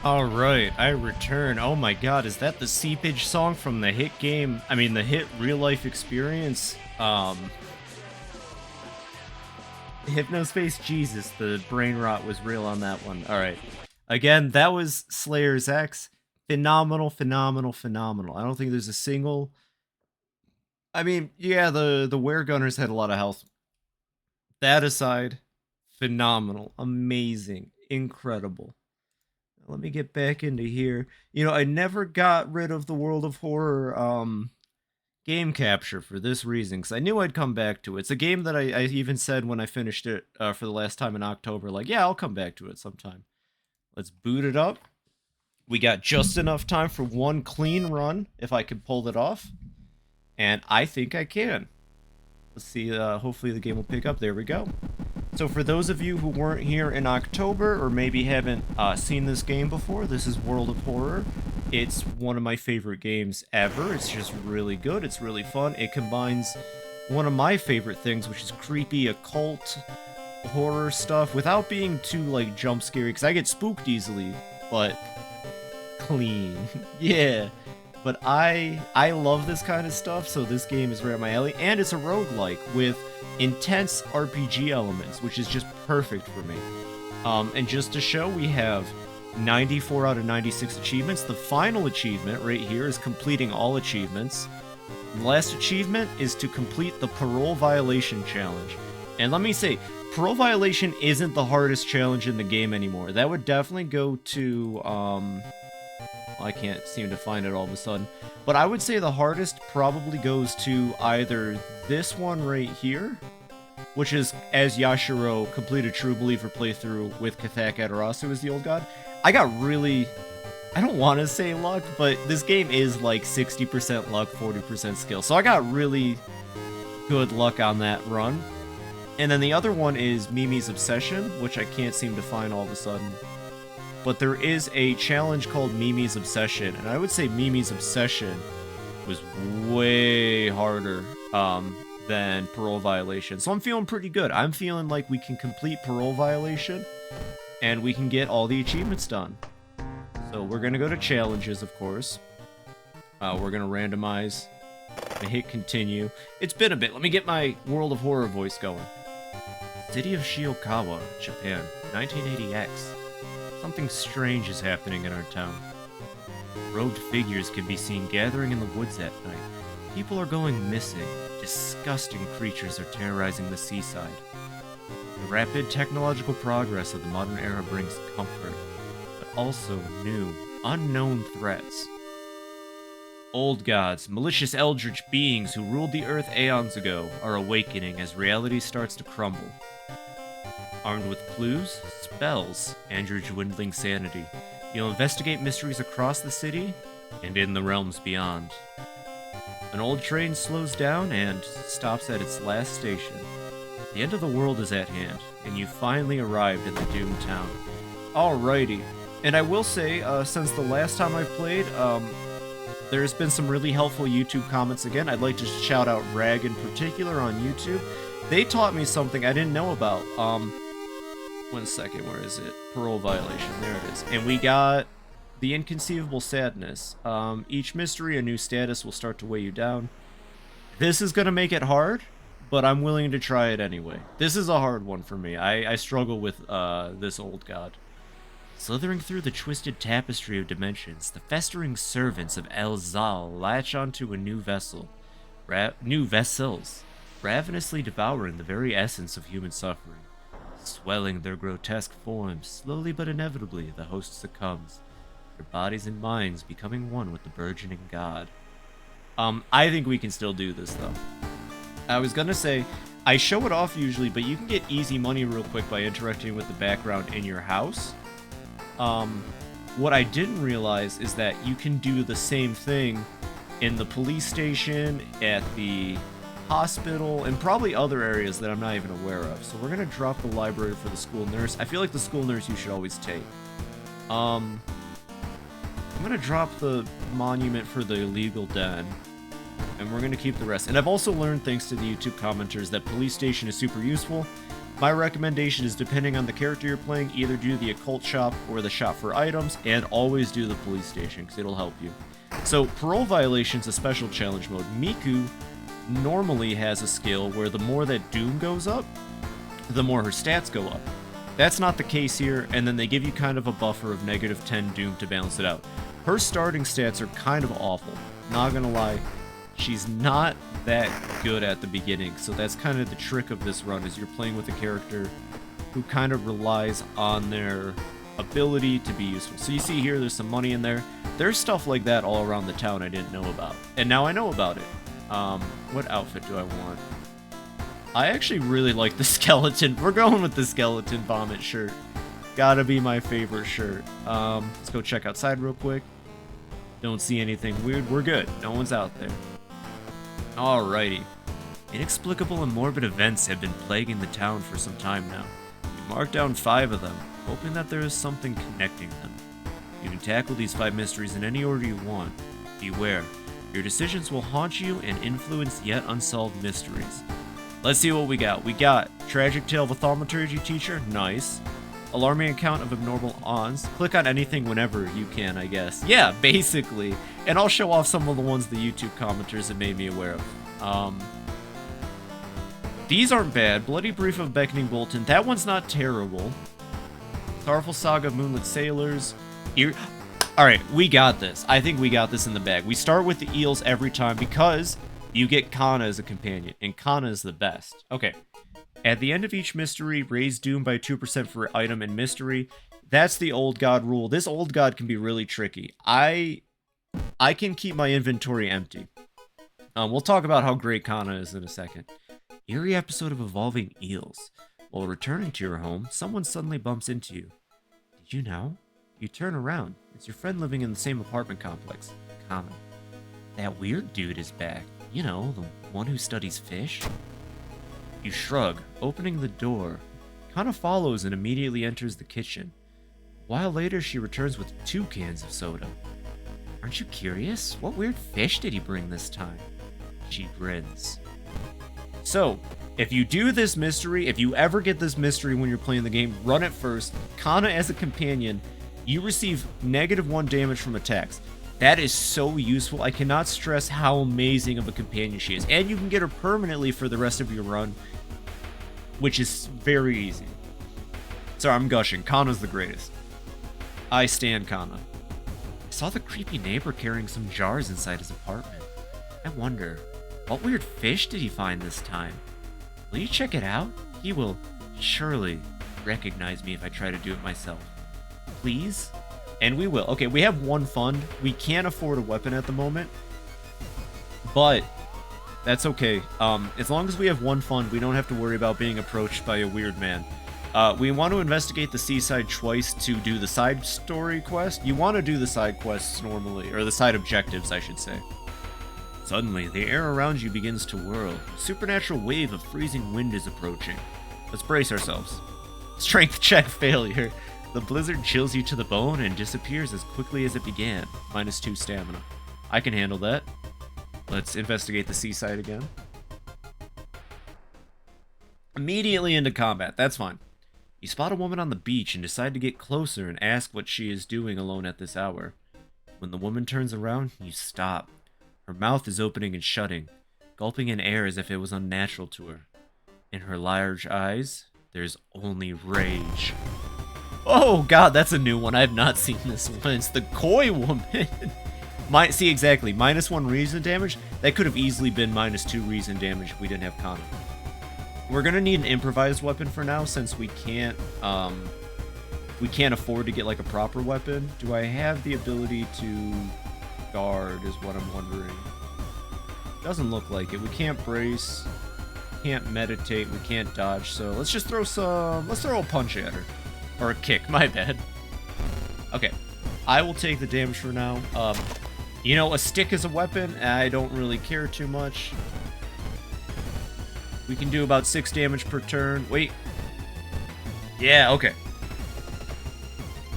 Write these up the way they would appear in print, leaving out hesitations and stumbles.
Alright, I return. Oh my god, is that the seepage song from the hit game? I mean, the hit real-life experience? Hypnospace? Jesus, the brain rot was real on that one. Alright. Again, that was Slayer's X. Phenomenal, phenomenal, phenomenal. I don't think there's a single... I mean, yeah, the Weregunners had a lot of health. That aside, phenomenal, amazing, incredible. Let me get back into here. You know, I never got rid of the World of Horror game capture for this reason, because I knew I'd come back to it. It's a game that I even said when I finished it for the last time in October, like, yeah, I'll come back to it sometime. Let's boot it up. We got just enough time for one clean run, if I can pull it off. And I think I can. Let's see, hopefully the game will pick up. There we go. So for those of you who weren't here in October, or maybe haven't seen this game before, this is World of Horror. It's one of my favorite games ever. It's just really good. It's really fun. It combines one of my favorite things, which is creepy, occult, horror stuff, without being too, like, jump scary, because I get spooked easily, but clean. Yeah. But I love this kind of stuff, so this game is right up my alley. And it's a roguelike with intense RPG elements, which is just perfect for me. And just to show, we have 94 out of 96 achievements. The final achievement right here is completing all achievements. The last achievement is to complete the parole violation challenge. And let me say, parole violation isn't the hardest challenge in the game anymore. That would definitely go to, I can't seem to find it all of a sudden. But I would say the hardest probably goes to either this one right here, which is as Yashiro complete a True Believer playthrough with Kathak Adarasu as the old god. I got really... I don't want to say luck, but this game is like 60% luck, 40% skill. So I got really good luck on that run. And then the other one is Mimi's Obsession, which I can't seem to find all of a sudden. But there is a challenge called Mimi's Obsession, and I would say Mimi's Obsession was way harder than Parole Violation. So I'm feeling pretty good. I'm feeling like we can complete Parole Violation, and we can get all the achievements done. So we're going to go to challenges, of course. We're going to randomize and hit continue. It's been a bit. Let me get my World of Horror voice going. City of Shiokawa, Japan, 1980X. Something strange is happening in our town. Robed figures can be seen gathering in the woods at night. People are going missing. Disgusting creatures are terrorizing the seaside. The rapid technological progress of the modern era brings comfort, but also new, unknown threats. Old gods, malicious eldritch beings who ruled the earth aeons ago, are awakening as reality starts to crumble. Armed with clues, spells, and your dwindling sanity, you'll investigate mysteries across the city and in the realms beyond. An old train slows down and stops at its last station. The end of the world is at hand, and you finally arrived in the doomed town. Alrighty. And I will say, since the last time I've played, there's been some really helpful YouTube comments again. I'd like to shout out Rag in particular on YouTube. They taught me something I didn't know about. 1 second, where is it? Parole violation, there it is. And we got the Inconceivable Sadness. Each mystery, a new status will start to weigh you down. This is going to make it hard, but I'm willing to try it anyway. This is a hard one for me. I struggle with this old god. Slithering through the twisted tapestry of dimensions, the festering servants of El Zal latch onto a new vessel. New vessels, ravenously devouring the very essence of human suffering. Swelling their grotesque forms, slowly but inevitably, the host succumbs, their bodies and minds becoming one with the burgeoning god. I think we can still do this, though. I was gonna say, I show it off usually, but you can get easy money real quick by interacting with the background in your house. What I didn't realize is that you can do the same thing in the police station, at the hospital, and probably other areas that I'm not even aware of. So we're gonna drop the library for the school nurse. I feel like the school nurse you should always take. I'm gonna drop the monument for the illegal den, and we're gonna keep the rest. And I've also learned, thanks to the YouTube commenters, that police station is super useful. My recommendation is, depending on the character you're playing, either do the occult shop or the shop for items, and always do the police station, because it'll help you. So, parole violation's a special challenge mode. Miku normally has a skill where the more that Doom goes up, the more her stats go up. That's not the case here, and then they give you kind of a buffer of -10 Doom to balance it out. Her starting stats are kind of awful, not gonna lie. She's not that good at the beginning, so that's kind of the trick of this run, is you're playing with a character who kind of relies on their ability to be useful. So you see here, there's some money in there. There's stuff like that all around the town I didn't know about, and now I know about it. What outfit do I want? I actually really like the skeleton. We're going with the skeleton vomit shirt. Gotta be my favorite shirt. Let's go check outside real quick. Don't see anything weird. We're good. No one's out there. Alrighty. Inexplicable and morbid events have been plaguing the town for some time now. We marked down 5 of them, hoping that there is something connecting them. You can tackle these 5 mysteries in any order you want. Beware. Your decisions will haunt you and influence yet unsolved mysteries. Let's see what we got. We got Tragic Tale of a Thaumaturgy Teacher. Nice. Alarming account of abnormal aunts. Click on anything whenever you can, I guess. Yeah, basically. And I'll show off some of the ones the YouTube commenters have made me aware of. These aren't bad. Bloody Brief of Beckoning Bolton. That one's not terrible. Powerful Saga of Moonlit Sailors. Alright, we got this. I think we got this in the bag. We start with the eels every time because you get Kana as a companion, and Kana is the best. Okay. At the end of each mystery, raise Doom by 2% for item and mystery. That's the old god rule. This old god can be really tricky. I can keep my inventory empty. We'll talk about how great Kana is in a second. Eerie episode of Evolving Eels. While returning to your home, someone suddenly bumps into you. Did you know? You turn around. It's your friend living in the same apartment complex, Kana. That weird dude is back. You know, the one who studies fish? You shrug, opening the door. Kana follows and immediately enters the kitchen. A while later, she returns with 2 cans of soda. Aren't you curious? What weird fish did he bring this time? She grins. So, if you do this mystery, if you ever get this mystery when you're playing the game, run it first. Kana as a companion, you receive -1 damage from attacks. That is so useful. I cannot stress how amazing of a companion she is. And you can get her permanently for the rest of your run, which is very easy. Sorry, I'm gushing. Kana's the greatest. I stan Kana. I saw the creepy neighbor carrying some jars inside his apartment. I wonder, what weird fish did he find this time? Will you check it out? He will surely recognize me if I try to do it myself. Please? And we will. Okay, we have 1 fund. We can't afford a weapon at the moment, but that's okay. As long as we have 1 fund, we don't have to worry about being approached by a weird man. We want to investigate the seaside twice to do the side story quest. You want to do the side quests normally, or the side objectives, I should say. Suddenly, the air around you begins to whirl. A supernatural wave of freezing wind is approaching. Let's brace ourselves. Strength check failure. The blizzard chills you to the bone and disappears as quickly as it began. -2 stamina. I can handle that. Let's investigate the seaside again. Immediately into combat. That's fine. You spot a woman on the beach and decide to get closer and ask what she is doing alone at this hour. When the woman turns around, you stop. Her mouth is opening and shutting, gulping in air as if it was unnatural to her. In her large eyes, there's only rage. Oh god, that's a new one. I have not seen this one. It's the Koi Woman. See, exactly. -1 reason damage. That could have easily been -2 reason damage if we didn't have Kana. We're gonna need an improvised weapon for now, since we can't afford to get like a proper weapon. Do I have the ability to guard is what I'm wondering. Doesn't look like it. We can't brace, can't meditate, we can't dodge, so let's just throw a punch at her. Or a kick, my bad. Okay, I will take the damage for now. You know, a stick is a weapon, I don't really care too much. We can do about 6 damage per turn. Wait. Yeah, okay.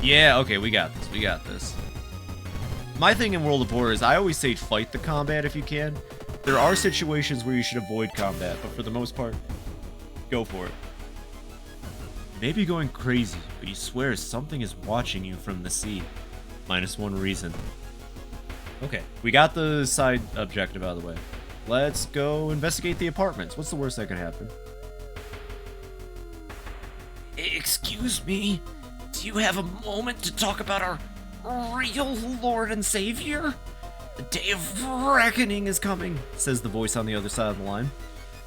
Yeah, okay, we got this, we got this. My thing in World of War is I always say fight the combat if you can. There are situations where you should avoid combat, but for the most part, go for it. You may be going crazy, but you swear something is watching you from the sea. -1 reason. Okay, we got the side objective out of the way. Let's go investigate the apartments. What's the worst that could happen? Excuse me, do you have a moment to talk about our real Lord and Savior? The day of reckoning is coming, says the voice on the other side of the line.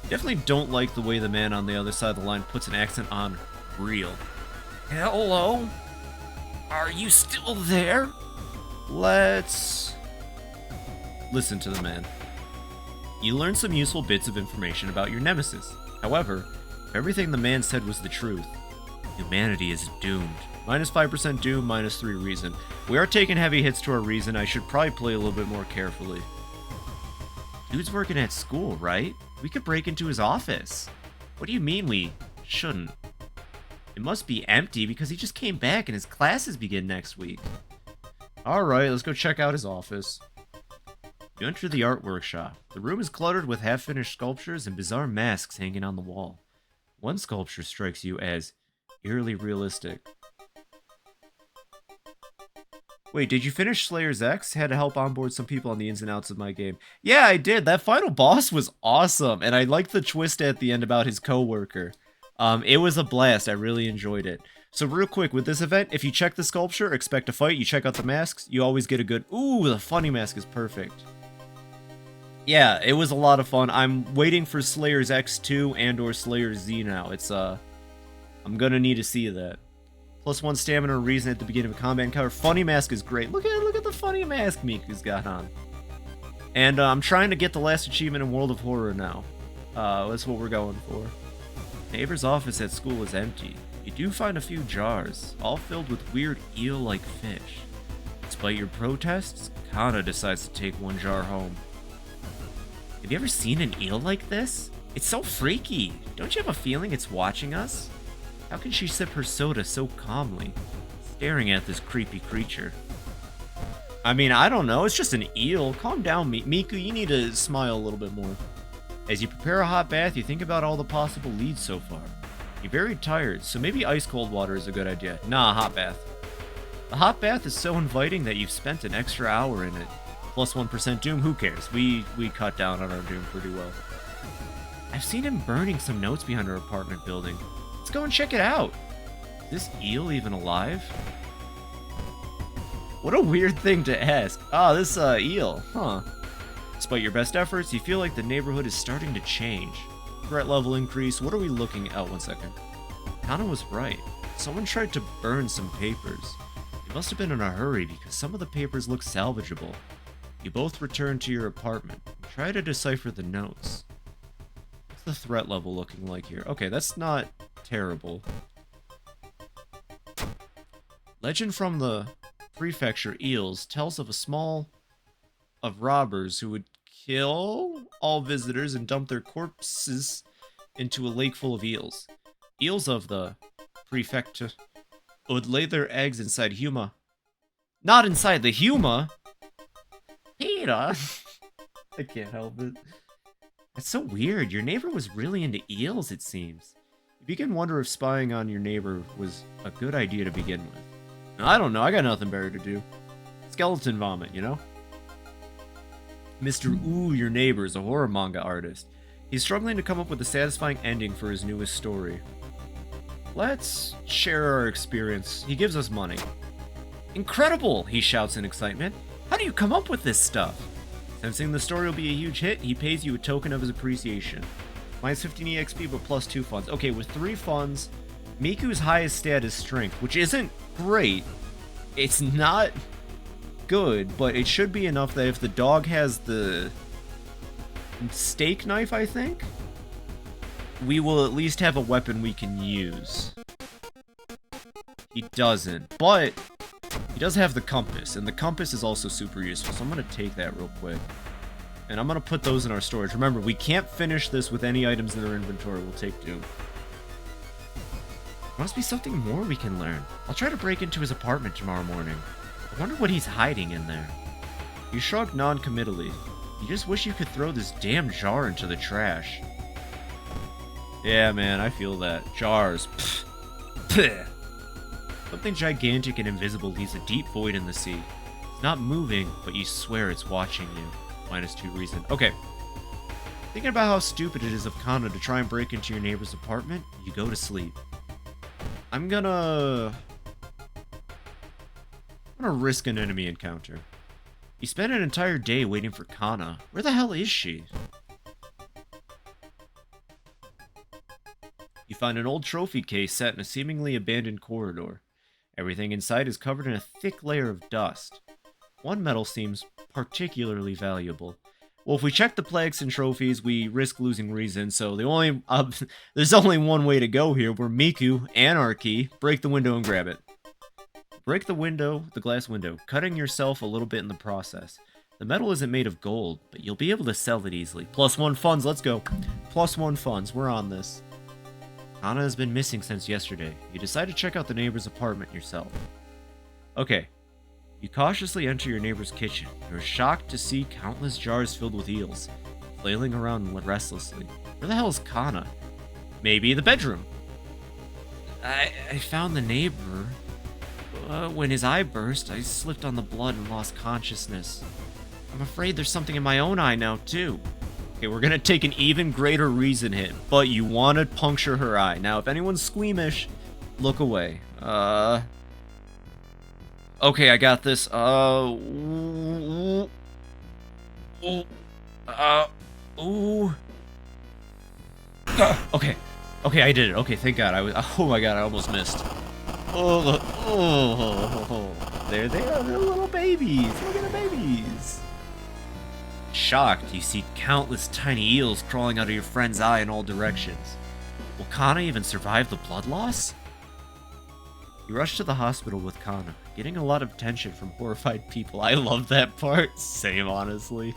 Definitely don't like the way the man on the other side of the line puts an accent on real. Hello? Are you still there? Let's listen to the man. You learn some useful bits of information about your nemesis. However, if everything the man said was the truth, humanity is doomed. -5% doom, -3 reason. We are taking heavy hits to our reason. I should probably play a little bit more carefully. Dude's working at school, right? We could break into his office. What do you mean we shouldn't? It must be empty because he just came back and his classes begin next week. Alright, let's go check out his office. You enter the art workshop. The room is cluttered with half-finished sculptures and bizarre masks hanging on the wall. One sculpture strikes you as eerily realistic. Wait, did you finish Slayer's X? Had to help onboard some people on the ins and outs of my game. Yeah, I did. That final boss was awesome, and I liked the twist at the end about his co-worker. It was a blast. I really enjoyed it. So real quick, with this event, if you check the sculpture, expect a fight, you check out the masks, you always get a good... Ooh, the funny mask is perfect. Yeah, it was a lot of fun. I'm waiting for Slayer's X2 and or Slayer's Z now. It's, I'm gonna need to see that. +1 stamina and reason at the beginning of a combat encounter. Funny mask is great. Look at the funny mask Miku's got on. And I'm trying to get the last achievement in World of Horror now. That's what we're going for. Neighbor's office at school is empty. You do find a few jars, all filled with weird eel-like fish. Despite your protests, Kana decides to take one jar home. Have you ever seen an eel like this? It's so freaky. Don't you have a feeling it's watching us? How can she sip her soda so calmly, staring at this creepy creature? I mean, I don't know. It's just an eel. Calm down, Miku. You need to smile a little bit more. As you prepare a hot bath, you think about all the possible leads so far. You're very tired, so maybe ice-cold water is a good idea. Nah, hot bath. The hot bath is so inviting that you've spent an extra hour in it. +1% doom, who cares? We cut down on our doom pretty well. I've seen him burning some notes behind our apartment building. Let's go and check it out. Is this eel even alive? What a weird thing to ask. Ah, this eel, huh? Despite your best efforts, you feel like the neighborhood is starting to change. Threat level increase. What are we looking at? 1 second. Kana was right. Someone tried to burn some papers. They must have been in a hurry because some of the papers look salvageable. You both return to your apartment and try to decipher the notes. What's the threat level looking like here? Okay, that's not terrible. Legend from the prefecture Eels tells of a small of robbers who would kill all visitors and dump their corpses into a lake full of eels. Eels of the prefecture would lay their eggs inside Huma. Not inside the Huma! Peter! I can't help it. That's so weird. Your neighbor was really into eels, it seems. You begin to wonder if spying on your neighbor was a good idea to begin with. I don't know. I got nothing better to do. Skeleton vomit, you know? Mr. Ooh, your neighbor, is a horror manga artist. He's struggling to come up with a satisfying ending for his newest story. Let's share our experience. He gives us money. Incredible! He shouts in excitement. How do you come up with this stuff? Sensing the story will be a huge hit, he pays you a token of his appreciation. -15 EXP, but +2 funds. Okay, with 3 funds, Miku's highest stat is strength, which isn't great. It's not good, but it should be enough that if the dog has the steak knife, I think, we will at least have a weapon we can use. He doesn't, but he does have the compass, and the compass is also super useful, so I'm going to take that real quick. And I'm going to put those in our storage. Remember, we can't finish this with any items in our inventory. We'll take doom. There must be something more we can learn. I'll try to break into his apartment tomorrow morning. I wonder what he's hiding in there. You shrug non-committally. You just wish you could throw this damn jar into the trash. Yeah, man, I feel that. Jars. Pfft. Something gigantic and invisible leaves a deep void in the sea. It's not moving, but you swear it's watching you. -2 reason. Okay. Thinking about how stupid it is of Kana to try and break into your neighbor's apartment, you go to sleep. I'm gonna risk an enemy encounter. You spend an entire day waiting for Kana. Where the hell is she? You find an old trophy case set in a seemingly abandoned corridor. Everything inside is covered in a thick layer of dust. One medal seems particularly valuable. Well, if we check the plaques and trophies, we risk losing reason, so there's only one way to go here. We're Miku, Anarchy, break the window and grab it. Break the glass window, cutting yourself a little bit in the process. The metal isn't made of gold, but you'll be able to sell it easily. +1 funds, let's go. +1 funds, we're on this. Kana has been missing since yesterday. You decide to check out the neighbor's apartment yourself. Okay. You cautiously enter your neighbor's kitchen. You're shocked to see countless jars filled with eels, flailing around restlessly. Where the hell is Kana? Maybe the bedroom. I found the neighbor. When his eye burst, I slipped on the blood and lost consciousness. I'm afraid there's something in my own eye now, too. Okay, we're gonna take an even greater reason hit, but you want to puncture her eye. Now, if anyone's squeamish, look away. Okay, I got this. Ooh. Okay. Okay, I did it. Okay, thank God. Oh my God, I almost missed. Oh, there they are, they're little babies. Look at the babies. Shocked, you see countless tiny eels crawling out of your friend's eye in all directions. Will Kana even survive the blood loss? You rush to the hospital with Kana, getting a lot of attention from horrified people. I love that part. Same, honestly.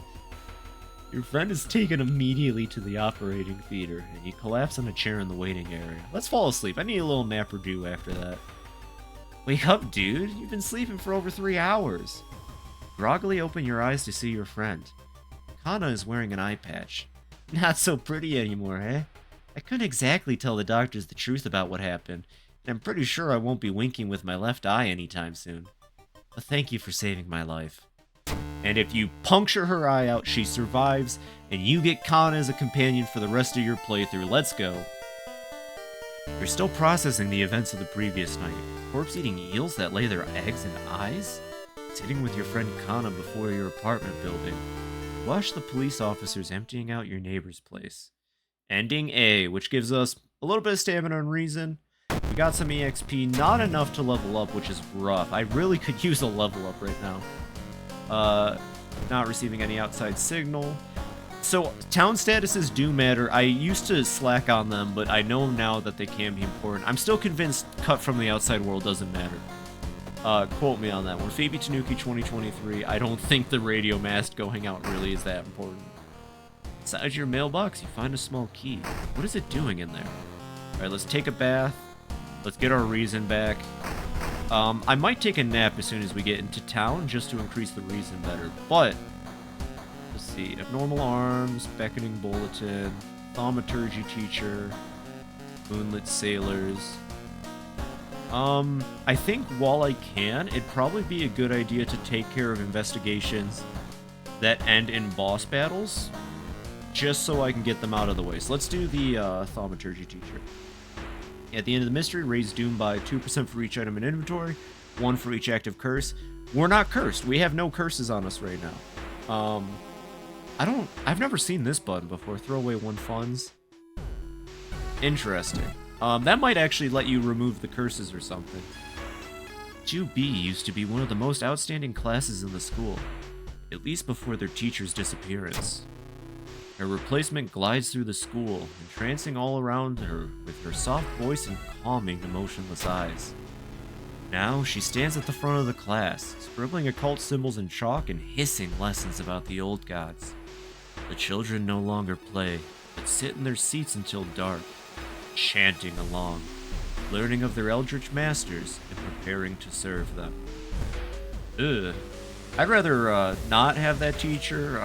Your friend is taken immediately to the operating theater, and you collapse on a chair in the waiting area. Let's fall asleep. I need a little nap or do after that. Wake up, dude. You've been sleeping for over 3 hours. Groggily open your eyes to see your friend. Kana is wearing an eye patch. Not so pretty anymore, eh? I couldn't exactly tell the doctors the truth about what happened, and I'm pretty sure I won't be winking with my left eye anytime soon. But thank you for saving my life. And if you puncture her eye out, she survives, and you get Kana as a companion for the rest of your playthrough. Let's go. You're still processing the events of the previous night. Corpse-eating eels that lay their eggs in eyes? Sitting with your friend Kana before your apartment building. Watch the police officers emptying out your neighbor's place. Ending A, which gives us a little bit of stamina and reason. We got some EXP, not enough to level up, which is rough. I really could use a level up right now. Not receiving any outside signal. So, town statuses do matter. I used to slack on them, but I know now that they can be important. I'm still convinced cut from the outside world doesn't matter. Quote me on that one. FibiTanuki 2023, I don't think the radio mast going out really is that important. Inside your mailbox, you find a small key. What is it doing in there? Alright, let's take a bath. Let's get our reason back. I might take a nap as soon as we get into town, just to increase the reason better. But, let's see. Abnormal arms, beckoning bulletin, thaumaturgy teacher, moonlit sailors. I think while I can, it'd probably be a good idea to take care of investigations that end in boss battles, just so I can get them out of the way. So let's do the thaumaturgy teacher. At the end of the mystery, raise doom by 2% for each item in inventory, 1 for each active curse. We're not cursed. We have no curses on us right now. I've never seen this button before. Throw away 1 funds. Interesting. That might actually let you remove the curses or something. 2B used to be one of the most outstanding classes in the school, at least before their teacher's disappearance. Her replacement glides through the school, entrancing all around her with her soft voice and calming, emotionless eyes. Now, she stands at the front of the class, scribbling occult symbols in chalk and hissing lessons about the old gods. The children no longer play, but sit in their seats until dark, chanting along, learning of their eldritch masters and preparing to serve them. Ugh. I'd rather not have that teacher.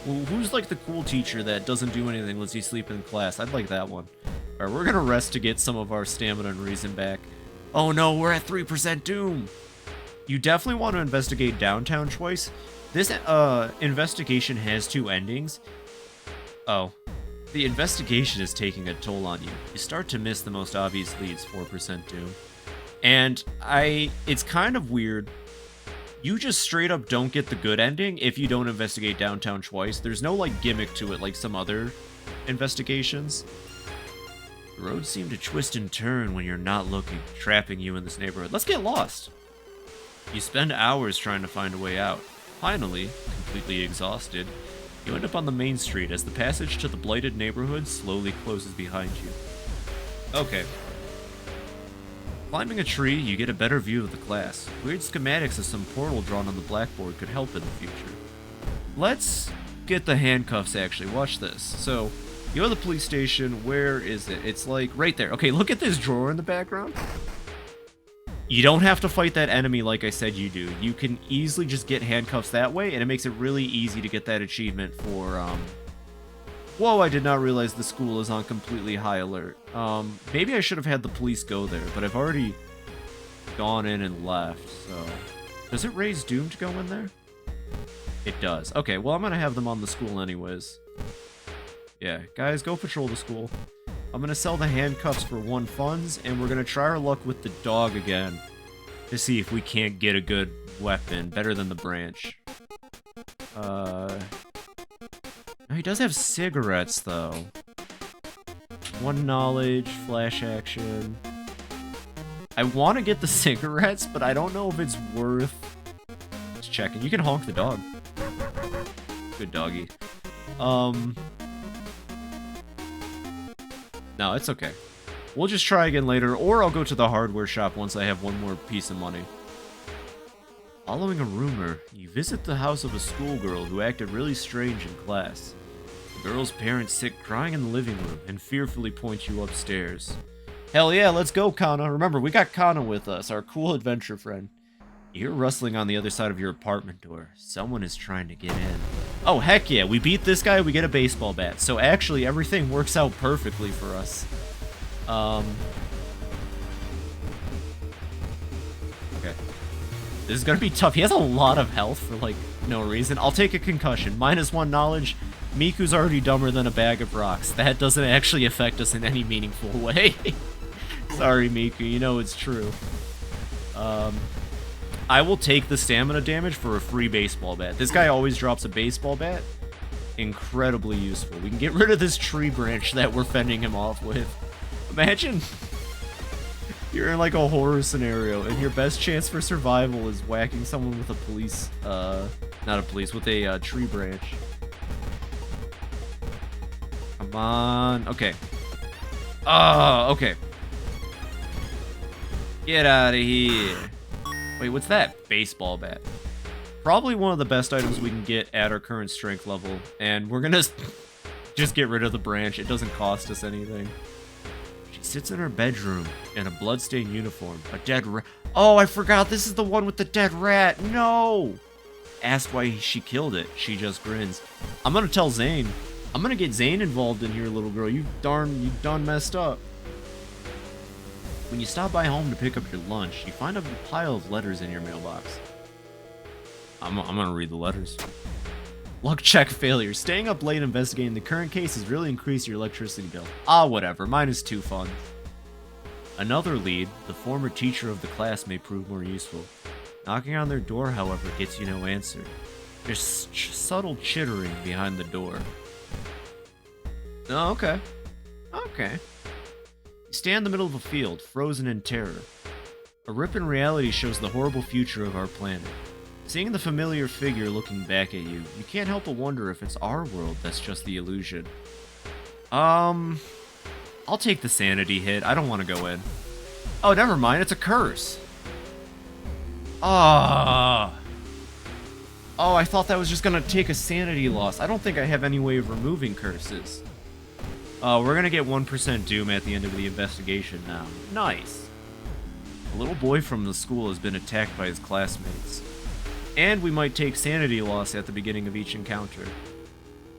Who's like the cool teacher that doesn't do anything, lets you sleep in class? I'd like that one. Alright, we're gonna rest to get some of our stamina and reason back. Oh no, we're at 3% doom. You definitely want to investigate downtown twice. This investigation has 2 endings. Oh. The investigation is taking a toll on you. You start to miss the most obvious leads, 4% doom. And it's kind of weird. You just straight up don't get the good ending if you don't investigate downtown twice. There's no, like, gimmick to it like some other investigations. The roads seem to twist and turn when you're not looking, trapping you in this neighborhood. Let's get lost. You spend hours trying to find a way out. Finally, completely exhausted, you end up on the main street as the passage to the blighted neighborhood slowly closes behind you. Okay. Climbing a tree, you get a better view of the class. Weird schematics of some portal drawn on the blackboard could help in the future. Let's get the handcuffs, actually. Watch this. So, you go to the police station. Where is it? It's like right there. Okay, look at this drawer in the background. You don't have to fight that enemy like I said you do. You can easily just get handcuffs that way, and it makes it really easy to get that achievement for, Whoa, I did not realize the school is on completely high alert. Maybe I should have had the police go there, but I've already gone in and left, so... Does it raise doom to go in there? It does. Okay, well, I'm gonna have them on the school anyways. Yeah, guys, go patrol the school. I'm gonna sell the handcuffs for 1 funds, and we're gonna try our luck with the dog again to see if we can't get a good weapon, better than the branch. He does have cigarettes, though. 1 knowledge, flash action. I want to get the cigarettes, but I don't know if it's worth just checking. You can honk the dog. Good doggy. No, it's okay. We'll just try again later, or I'll go to the hardware shop once I have 1 more piece of money. Following a rumor, you visit the house of a schoolgirl who acted really strange in class. The girl's parents sit crying in the living room and fearfully point you upstairs. Hell yeah, let's go, Kana. Remember, we got Kana with us, our cool adventure friend. You hear rustling on the other side of your apartment door. Someone is trying to get in. Oh, heck yeah, we beat this guy, we get a baseball bat. So actually, everything works out perfectly for us. Okay. This is gonna be tough. He has a lot of health for, like, no reason. I'll take a concussion. -1 knowledge. Miku's already dumber than a bag of rocks. That doesn't actually affect us in any meaningful way. Sorry, Miku, you know it's true. I will take the stamina damage for a free baseball bat. This guy always drops a baseball bat. Incredibly useful. We can get rid of this tree branch that we're fending him off with. Imagine you're in like a horror scenario and your best chance for survival is whacking someone with a police, with a tree branch. Come on. Okay. Oh, okay. Get out of here. Wait, what's that? Baseball bat. Probably one of the best items we can get at our current strength level. And we're gonna just get rid of the branch. It doesn't cost us anything. She sits in her bedroom in a bloodstained uniform. A dead rat. Oh, I forgot. This is the one with the dead rat. No! Asked why she killed it. She just grins. I'm gonna tell Zane. I'm gonna get Zane involved in here, little girl. You done messed up. When you stop by home to pick up your lunch, you find a pile of letters in your mailbox. I'm gonna read the letters. Luck check failure. Staying up late investigating the current case has really increased your electricity bill. Ah, whatever. -2 fun. Another lead. The former teacher of the class may prove more useful. Knocking on their door, however, gets you no answer. There's subtle chittering behind the door. Oh, okay. Okay. You stand in the middle of a field, frozen in terror. A rip in reality shows the horrible future of our planet. Seeing the familiar figure looking back at you, you can't help but wonder if it's our world that's just the illusion. I'll take the sanity hit. I don't want to go in. Oh, never mind. It's a curse. Ah. Oh, I thought that was just going to take a sanity loss. I don't think I have any way of removing curses. We're going to get 1% doom at the end of the investigation now. Nice. A little boy from the school has been attacked by his classmates. And we might take sanity loss at the beginning of each encounter.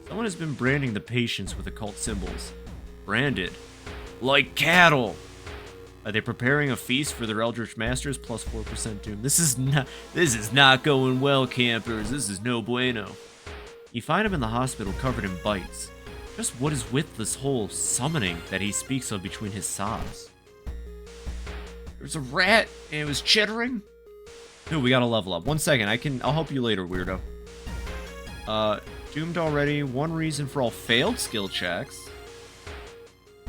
Someone has been branding the patients with occult symbols. Branded. Like cattle! Are they preparing a feast for their Eldritch Masters? Plus 4% Doom. This is not going well, campers. This is no bueno. You find him in the hospital covered in bites. Just what is with this whole summoning that he speaks of between his sobs? There's a rat and it was chittering. Ooh, we gotta level up. 1 second, I'll help you later, weirdo. Doomed already. One reason for all failed skill checks.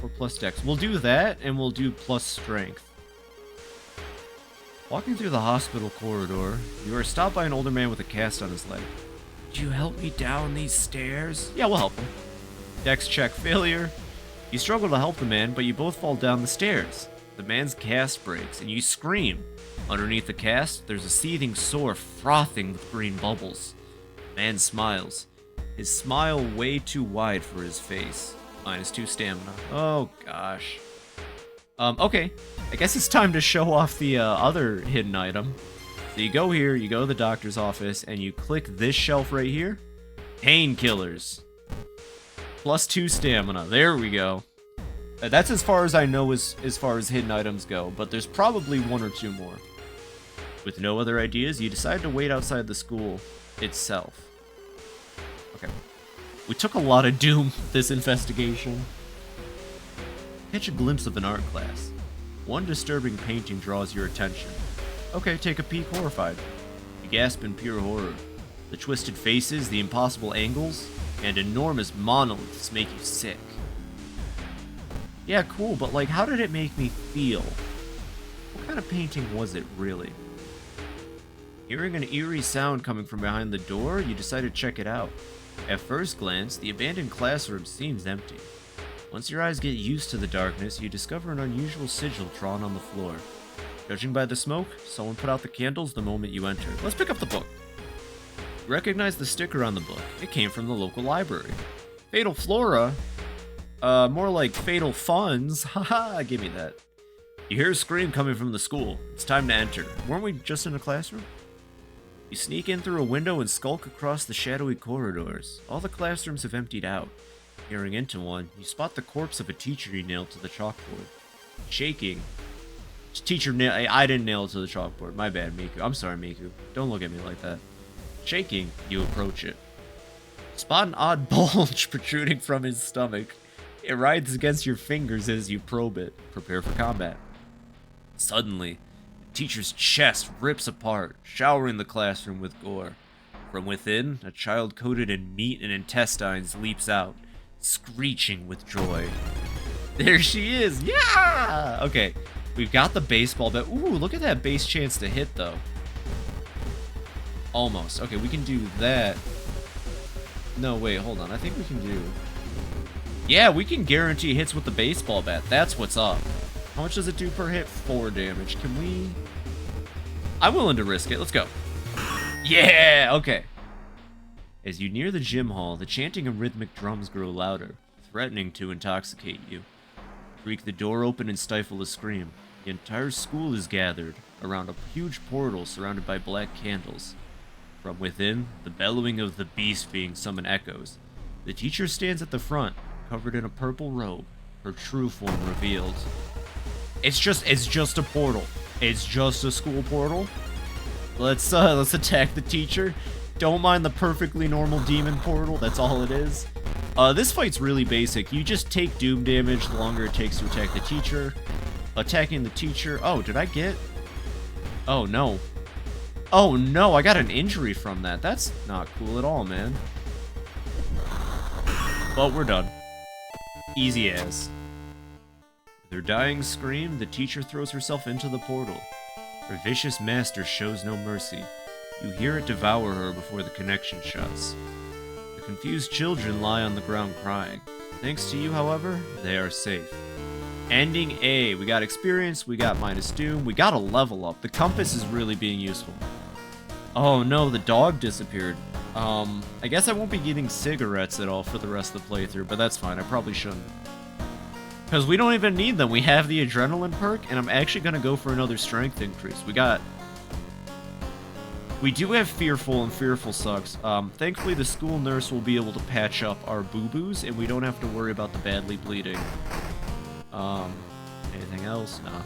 Or plus dex. We'll do that, and we'll do plus strength. Walking through the hospital corridor, you are stopped by an older man with a cast on his leg. Could you help me down these stairs? Yeah, we'll help him. Dex check failure. You struggle to help the man, but you both fall down the stairs. The man's cast breaks, and you scream. Underneath the cast, there's a seething sore frothing with green bubbles. The man smiles. His smile way too wide for his face. -2 stamina. Oh, gosh. Okay. I guess it's time to show off the other hidden item. So you go here, you go to the doctor's office, and you click this shelf right here. Painkillers. +2 stamina. There we go. That's as far as I know as far as hidden items go, but there's probably 1 or 2 more. With no other ideas, you decide to wait outside the school itself. Okay. We took a lot of doom this investigation. Catch a glimpse of an art class. One disturbing painting draws your attention. Okay, take a peek horrified. You gasp in pure horror. The twisted faces, the impossible angles, and enormous monoliths make you sick. Yeah, cool, but like, how did it make me feel? What kind of painting was it, really? Hearing an eerie sound coming from behind the door, you decide to check it out. At first glance, the abandoned classroom seems empty. Once your eyes get used to the darkness, you discover an unusual sigil drawn on the floor. Judging by the smoke, someone put out the candles the moment you enter. Let's pick up the book. You recognize the sticker on the book. It came from the local library. Fatal Flora? More like Fatal Funds. Haha, give me that. You hear a scream coming from the school. It's time to enter. Weren't we just in a classroom? You sneak in through a window and skulk across the shadowy corridors. All the classrooms have emptied out. Peering into one, you spot the corpse of a teacher you nailed to the chalkboard. Shaking. I didn't nail it to the chalkboard. My bad, Miku. I'm sorry, Miku. Don't look at me like that. Shaking, you approach it. Spot an odd bulge protruding from his stomach. It writhes against your fingers as you probe it. Prepare for combat. Suddenly, the teacher's chest rips apart, showering the classroom with gore. From within, a child coated in meat and intestines leaps out, screeching with joy. There she is! Yeah! Okay, we've got the baseball bat. Ooh, look at that base chance to hit, though. Almost. Okay, we can do that. No, wait, hold on. I think we can do... Yeah, we can guarantee hits with the baseball bat. That's what's up. How much does it do per hit? 4 damage. Can we... I'm willing to risk it. Let's go. Yeah! Okay. As you near the gym hall, the chanting and rhythmic drums grow louder, threatening to intoxicate you. Creak the door open and stifle a scream. The entire school is gathered around a huge portal surrounded by black candles. From within, the bellowing of the beast being summoned echoes. The teacher stands at the front, covered in a purple robe, her true form revealed. It's just a portal. It's just a school portal. Let's attack the teacher. Don't mind the perfectly normal demon portal. That's all it is. This fight's really basic. You just take doom damage the longer it takes to attack the teacher. Attacking the teacher. Oh, did I get? Oh no. Oh no, I got an injury from that. That's not cool at all, man. But we're done. Easy as. With her dying scream, the teacher throws herself into the portal. Her vicious master shows no mercy. You hear it devour her before the connection shuts. The confused children lie on the ground crying. Thanks to you, however, they are safe. Ending A. We got experience, we got minus doom, we got a level up. The compass is really being useful. Oh no, the dog disappeared. I guess I won't be getting cigarettes at all for the rest of the playthrough, but that's fine. I probably shouldn't. Because we don't even need them. We have the adrenaline perk, and I'm actually going to go for another strength increase. We do have Fearful, and Fearful sucks. Thankfully, the school nurse will be able to patch up our boo-boos, and we don't have to worry about the badly bleeding. Anything else? Nah.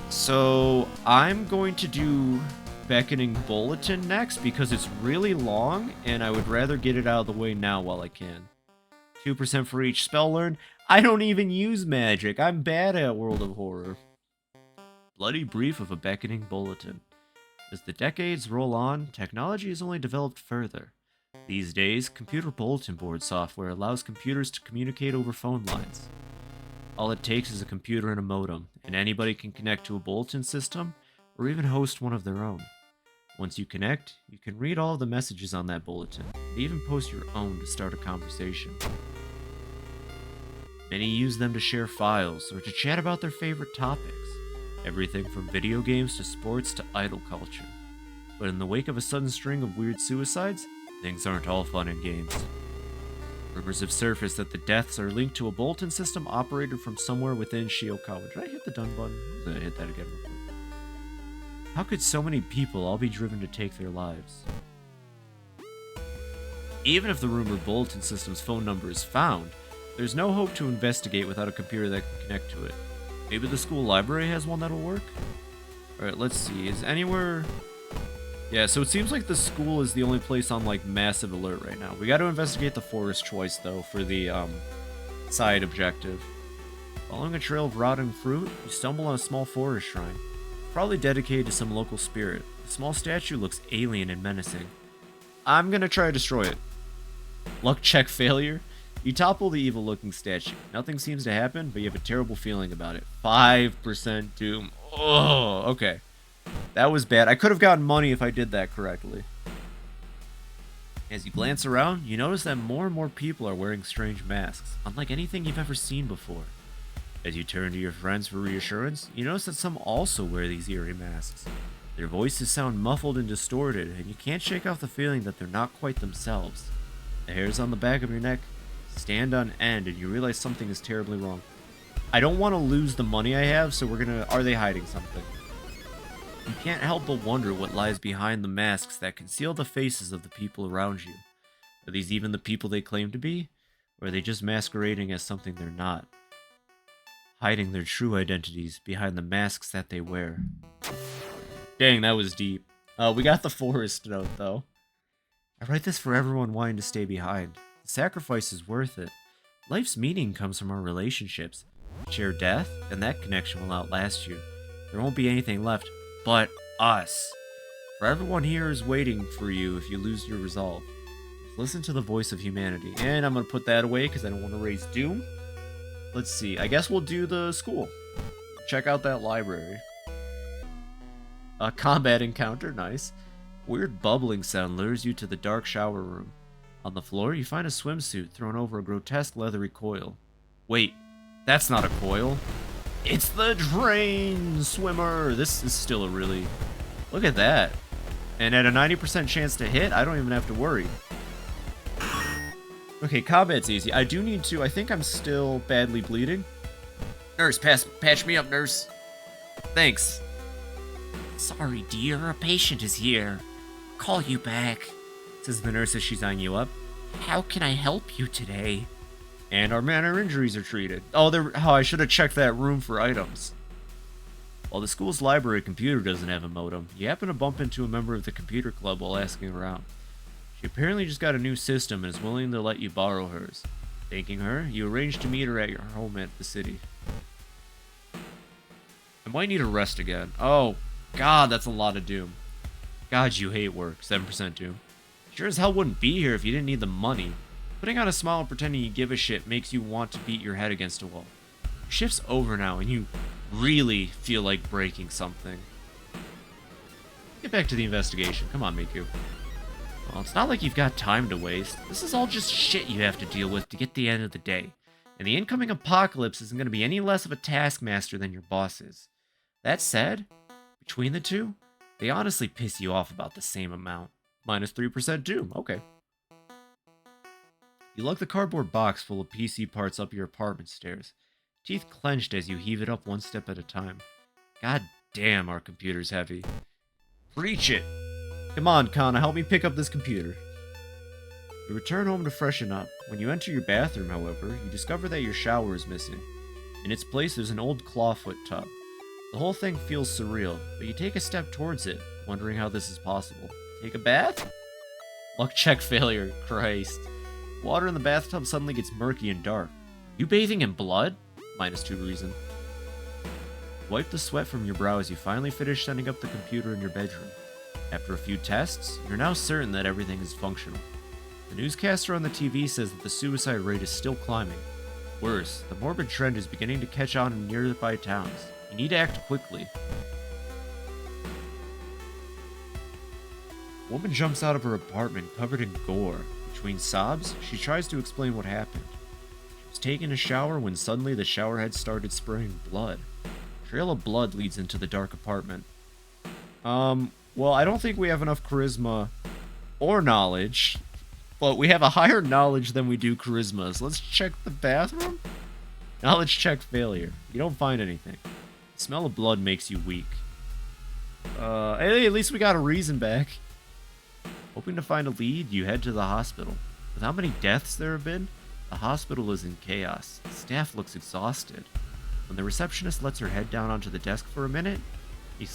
So I'm going to do Beckoning Bulletin next because it's really long and I would rather get it out of the way now while I can. 2% for each spell learned. I don't even use magic. I'm bad at World of Horror. Bloody brief of a Beckoning Bulletin. As the decades roll on, technology has only developed further. These days, computer bulletin board software allows computers to communicate over phone lines. All it takes is a computer and a modem, and anybody can connect to a bulletin system or even host one of their own. Once you connect, you can read all of the messages on that bulletin, and even post your own to start a conversation. Many use them to share files or to chat about their favorite topics, everything from video games to sports to idol culture. But in the wake of a sudden string of weird suicides, things aren't all fun and games. Rumors have surfaced that the deaths are linked to a bulletin system operated from somewhere within Shiokawa. Did I hit the done button? I'm gonna hit that again real quick. How could so many people all be driven to take their lives? Even if the rumored bulletin system's phone number is found, there's no hope to investigate without a computer that can connect to it. Maybe the school library has one that'll work? Alright, let's see. Is anywhere... Yeah, so it seems like the school is the only place on, like, massive alert right now. We gotta investigate the forest choice, though, for the, side objective. Following a trail of rotting fruit, you stumble on a small forest shrine. Probably dedicated to some local spirit. The small statue looks alien and menacing. I'm gonna try to destroy it. Luck check failure. You topple the evil-looking statue. Nothing seems to happen, but you have a terrible feeling about it. 5% doom. Oh, okay. That was bad. I could have gotten money if I did that correctly. As you glance around, you notice that more and more people are wearing strange masks, unlike anything you've ever seen before. As you turn to your friends for reassurance, you notice that some also wear these eerie masks. Their voices sound muffled and distorted, and you can't shake off the feeling that they're not quite themselves. The hairs on the back of your neck stand on end, and you realize something is terribly wrong. I don't want to lose the money I have, so we're gonna... Are they hiding something? You can't help but wonder what lies behind the masks that conceal the faces of the people around you. Are these even the people they claim to be? Or are they just masquerading as something they're not? Hiding their true identities behind the masks that they wear. Dang, that was deep. We got the forest note, though. I write this for everyone wanting to stay behind. The sacrifice is worth it. Life's meaning comes from our relationships. Share death, and that connection will outlast you. There won't be anything left but us. For everyone here is waiting for you if you lose your resolve. Listen to the voice of humanity. And I'm going to put that away because I don't want to raise doom. Let's see. I guess we'll do the school. Check out that library. A combat encounter. Nice. Weird bubbling sound lures you to the dark shower room. On the floor, you find a swimsuit thrown over a grotesque leathery coil. Wait, that's not a coil. It's the drain swimmer. This is still a really... Look at that. And at a 90% chance to hit, I don't even have to worry. Okay, combat's easy. I do need to... I think I'm still badly bleeding. Nurse, patch me up, nurse. Thanks. Sorry, dear. A patient is here. Call you back, says the nurse as she's eyeing you up. How can I help you today? And our minor injuries are treated. Oh, I should have checked that room for items. While the school's library computer doesn't have a modem, you happen to bump into a member of the computer club while asking around. She apparently just got a new system and is willing to let you borrow hers. Thanking her, you arrange to meet her at your home at the city. I might need a rest again. Oh, God, that's a lot of doom. God, you hate work. 7% doom. Sure as hell wouldn't be here if you didn't need the money. Putting on a smile and pretending you give a shit makes you want to beat your head against a wall. Your shift's over now and you really feel like breaking something. Get back to the investigation. Come on, Miku. Well, it's not like you've got time to waste. This is all just shit you have to deal with to get the end of the day. And the incoming apocalypse isn't going to be any less of a taskmaster than your boss is. That said, between the two, they honestly piss you off about the same amount. Minus 3% doom. Okay. You lug the cardboard box full of PC parts up your apartment stairs, teeth clenched as you heave it up one step at a time. God damn, our computer's heavy. Reach it! Come on, Kana, help me pick up this computer. You return home to freshen up. When you enter your bathroom, however, you discover that your shower is missing. In its place, there's an old clawfoot tub. The whole thing feels surreal, but you take a step towards it, wondering how this is possible. Take a bath? Luck check failure, Christ. Water in the bathtub suddenly gets murky and dark. You bathing in blood? -2 reason. Wipe the sweat from your brow as you finally finish setting up the computer in your bedroom. After a few tests, you're now certain that everything is functional. The newscaster on the TV says that the suicide rate is still climbing. Worse, the morbid trend is beginning to catch on in nearby towns. You need to act quickly. A woman jumps out of her apartment covered in gore. Between sobs, she tries to explain what happened. She was taking a shower when suddenly the shower head started spraying blood. A trail of blood leads into the dark apartment. Well, I don't think we have enough charisma or knowledge, but we have a higher knowledge than we do charisma. So let's check the bathroom. Knowledge check failure. You don't find anything. The smell of blood makes you weak. Hey, at least we got a reason back. Hoping to find a lead, you head to the hospital. With how many deaths there have been, the hospital is in chaos. The staff looks exhausted. When the receptionist lets her head down onto the desk for a minute, you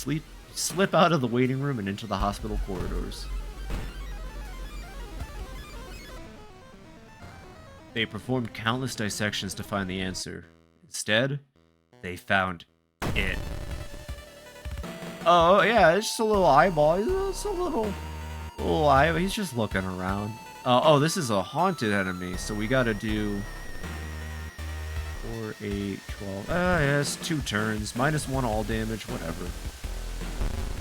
slip out of the waiting room and into the hospital corridors. They performed countless dissections to find the answer. Instead, they found it. Oh, yeah, it's just a little eyeball. It's a little eyeball. He's just looking around. Oh, this is a haunted enemy, so we gotta do 4, 8, 12. Yes, 2 turns. -1 all damage, whatever.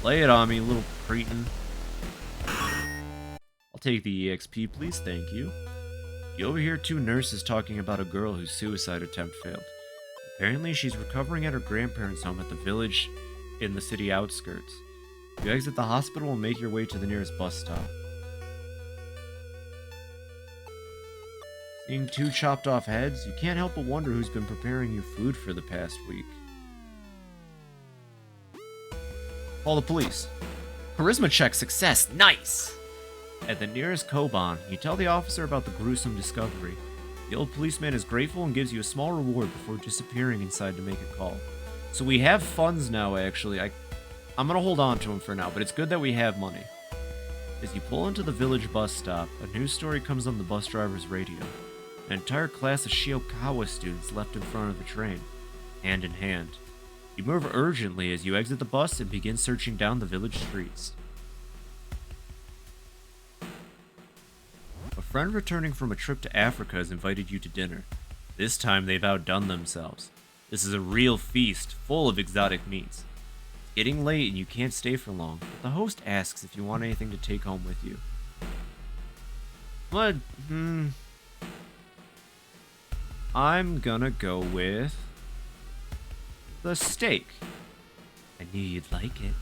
Lay it on me, little cretin. I'll take the EXP, please, thank you. You overhear 2 nurses talking about a girl whose suicide attempt failed. Apparently, she's recovering at her grandparents' home at the village in the city outskirts. You exit the hospital and make your way to the nearest bus stop. Seeing 2 chopped off heads, you can't help but wonder who's been preparing you food for the past week. Call the police. Charisma check success, nice! At the nearest Koban, you tell the officer about the gruesome discovery. The old policeman is grateful and gives you a small reward before disappearing inside to make a call. So we have funds now, actually. I'm gonna hold on to them for now, but it's good that we have money. As you pull into the village bus stop, a news story comes on the bus driver's radio. An entire class of Shiokawa students left in front of the train, hand in hand. You move urgently as you exit the bus and begin searching down the village streets. A friend returning from a trip to Africa has invited you to dinner. This time they've outdone themselves. This is a real feast, full of exotic meats. It's getting late and you can't stay for long, but the host asks if you want anything to take home with you. What? I'm gonna go with the steak. I knew you'd like it,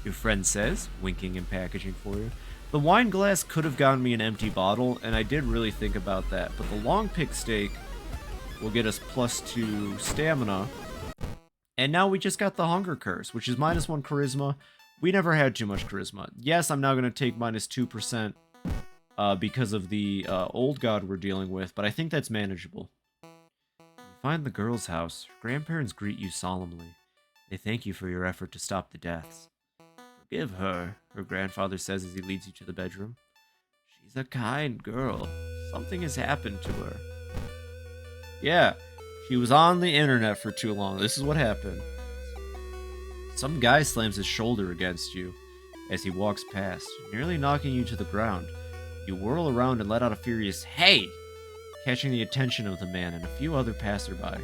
your friend says, winking and packaging for you. The wine glass could have gotten me an empty bottle, and I did really think about that, but the long pick steak will get us +2 stamina. And now we just got the hunger curse, which is -1 charisma. We never had too much charisma. Yes, I'm now going to take -2% because of the old god we're dealing with, but I think that's manageable. You find the girl's house. Her grandparents greet you solemnly. They thank you for your effort to stop the deaths. Forgive her, her grandfather says as he leads you to the bedroom. She's a kind girl. Something has happened to her. Yeah, she was on the internet for too long. This is what happened. Some guy slams his shoulder against you as he walks past, nearly knocking you to the ground. You whirl around and let out a furious "Hey!" catching the attention of the man and a few other passerby.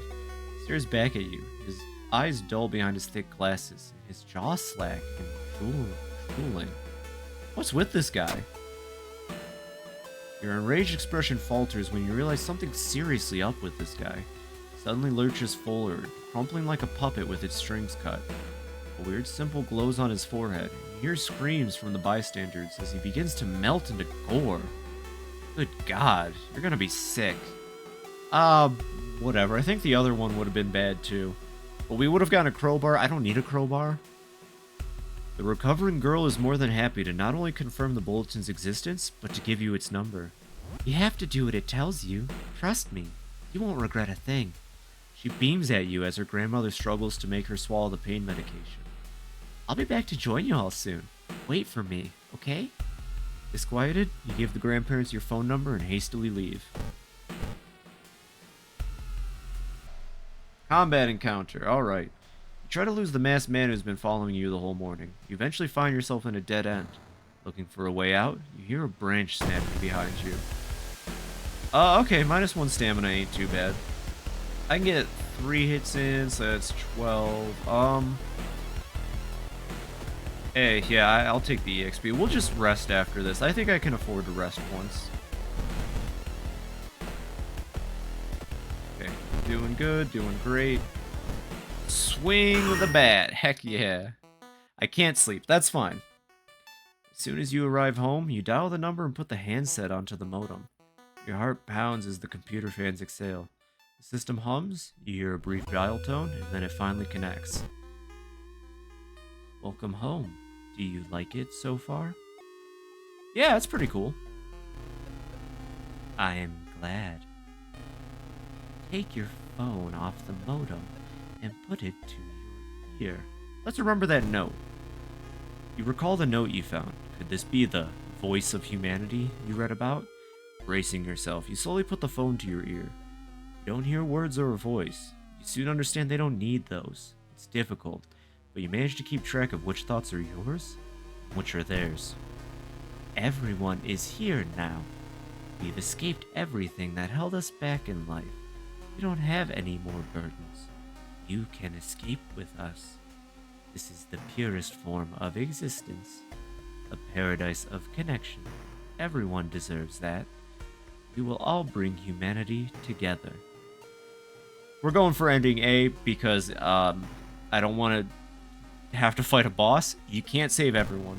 He stares back at you, his eyes dull behind his thick glasses, his jaw slack and drooling. What's with this guy? Your enraged expression falters when you realize something's seriously up with this guy. He suddenly lurches forward, crumpling like a puppet with its strings cut. A weird symbol glows on his forehead, and you hear screams from the bystanders as he begins to melt into gore. Good God, you're gonna be sick. Whatever. I think the other one would have been bad too. But we would have gotten a crowbar. I don't need a crowbar. The recovering girl is more than happy to not only confirm the bulletin's existence, but to give you its number. You have to do what it tells you. Trust me. You won't regret a thing. She beams at you as her grandmother struggles to make her swallow the pain medication. I'll be back to join you all soon. Wait for me, okay? Disquieted, you give the grandparents your phone number and hastily leave. Combat encounter, alright. You try to lose the masked man who's been following you the whole morning. You eventually find yourself in a dead end. Looking for a way out, you hear a branch snapping behind you. Okay, -1 stamina ain't too bad. I can get 3 hits in, so that's 12. Hey, yeah, I'll take the EXP. We'll just rest after this. I think I can afford to rest once. Okay, doing good, doing great. Swing with a bat. Heck yeah. I can't sleep. That's fine. As soon as you arrive home, you dial the number and put the handset onto the modem. Your heart pounds as the computer fans exhale. The system hums, you hear a brief dial tone, and then it finally connects. Welcome home. Do you like it so far? Yeah, it's pretty cool. I am glad. Take your phone off the modem and put it to your ear. Let's remember that note. You recall the note you found. Could this be the voice of humanity you read about? Bracing yourself, you slowly put the phone to your ear. You don't hear words or a voice. You soon understand they don't need those. It's difficult, but you manage to keep track of which thoughts are yours and which are theirs. Everyone is here now. We've escaped everything that held us back in life. We don't have any more burdens. You can escape with us. This is the purest form of existence. A paradise of connection. Everyone deserves that. We will all bring humanity together. We're going for ending A because I don't want to have to fight a boss. You can't save everyone.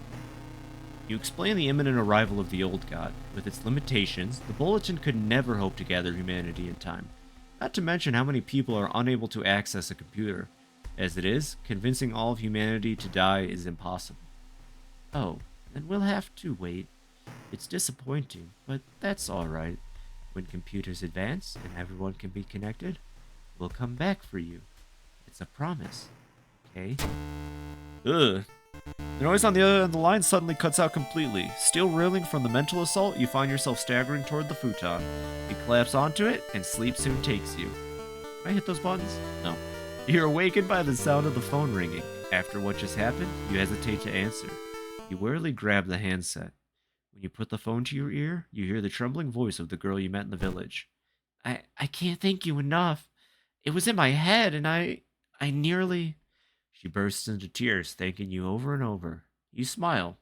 You explain the imminent arrival of the old god. With its limitations, the Bulletin could never hope to gather humanity in time. Not to mention how many people are unable to access a computer. As it is, convincing all of humanity to die is impossible. Oh, then we'll have to wait. It's disappointing, but that's alright. When computers advance and everyone can be connected, we'll come back for you. It's a promise. Okay? Ugh. The noise on the other end of the line suddenly cuts out completely. Still reeling from the mental assault, you find yourself staggering toward the futon. You collapse onto it, and sleep soon takes you. Can I hit those buttons? No. You're awakened by the sound of the phone ringing. After what just happened, you hesitate to answer. You wearily grab the handset. When you put the phone to your ear, you hear the trembling voice of the girl you met in the village. I can't thank you enough. It was in my head, and I nearly... She bursts into tears, thanking you over and over. You smile.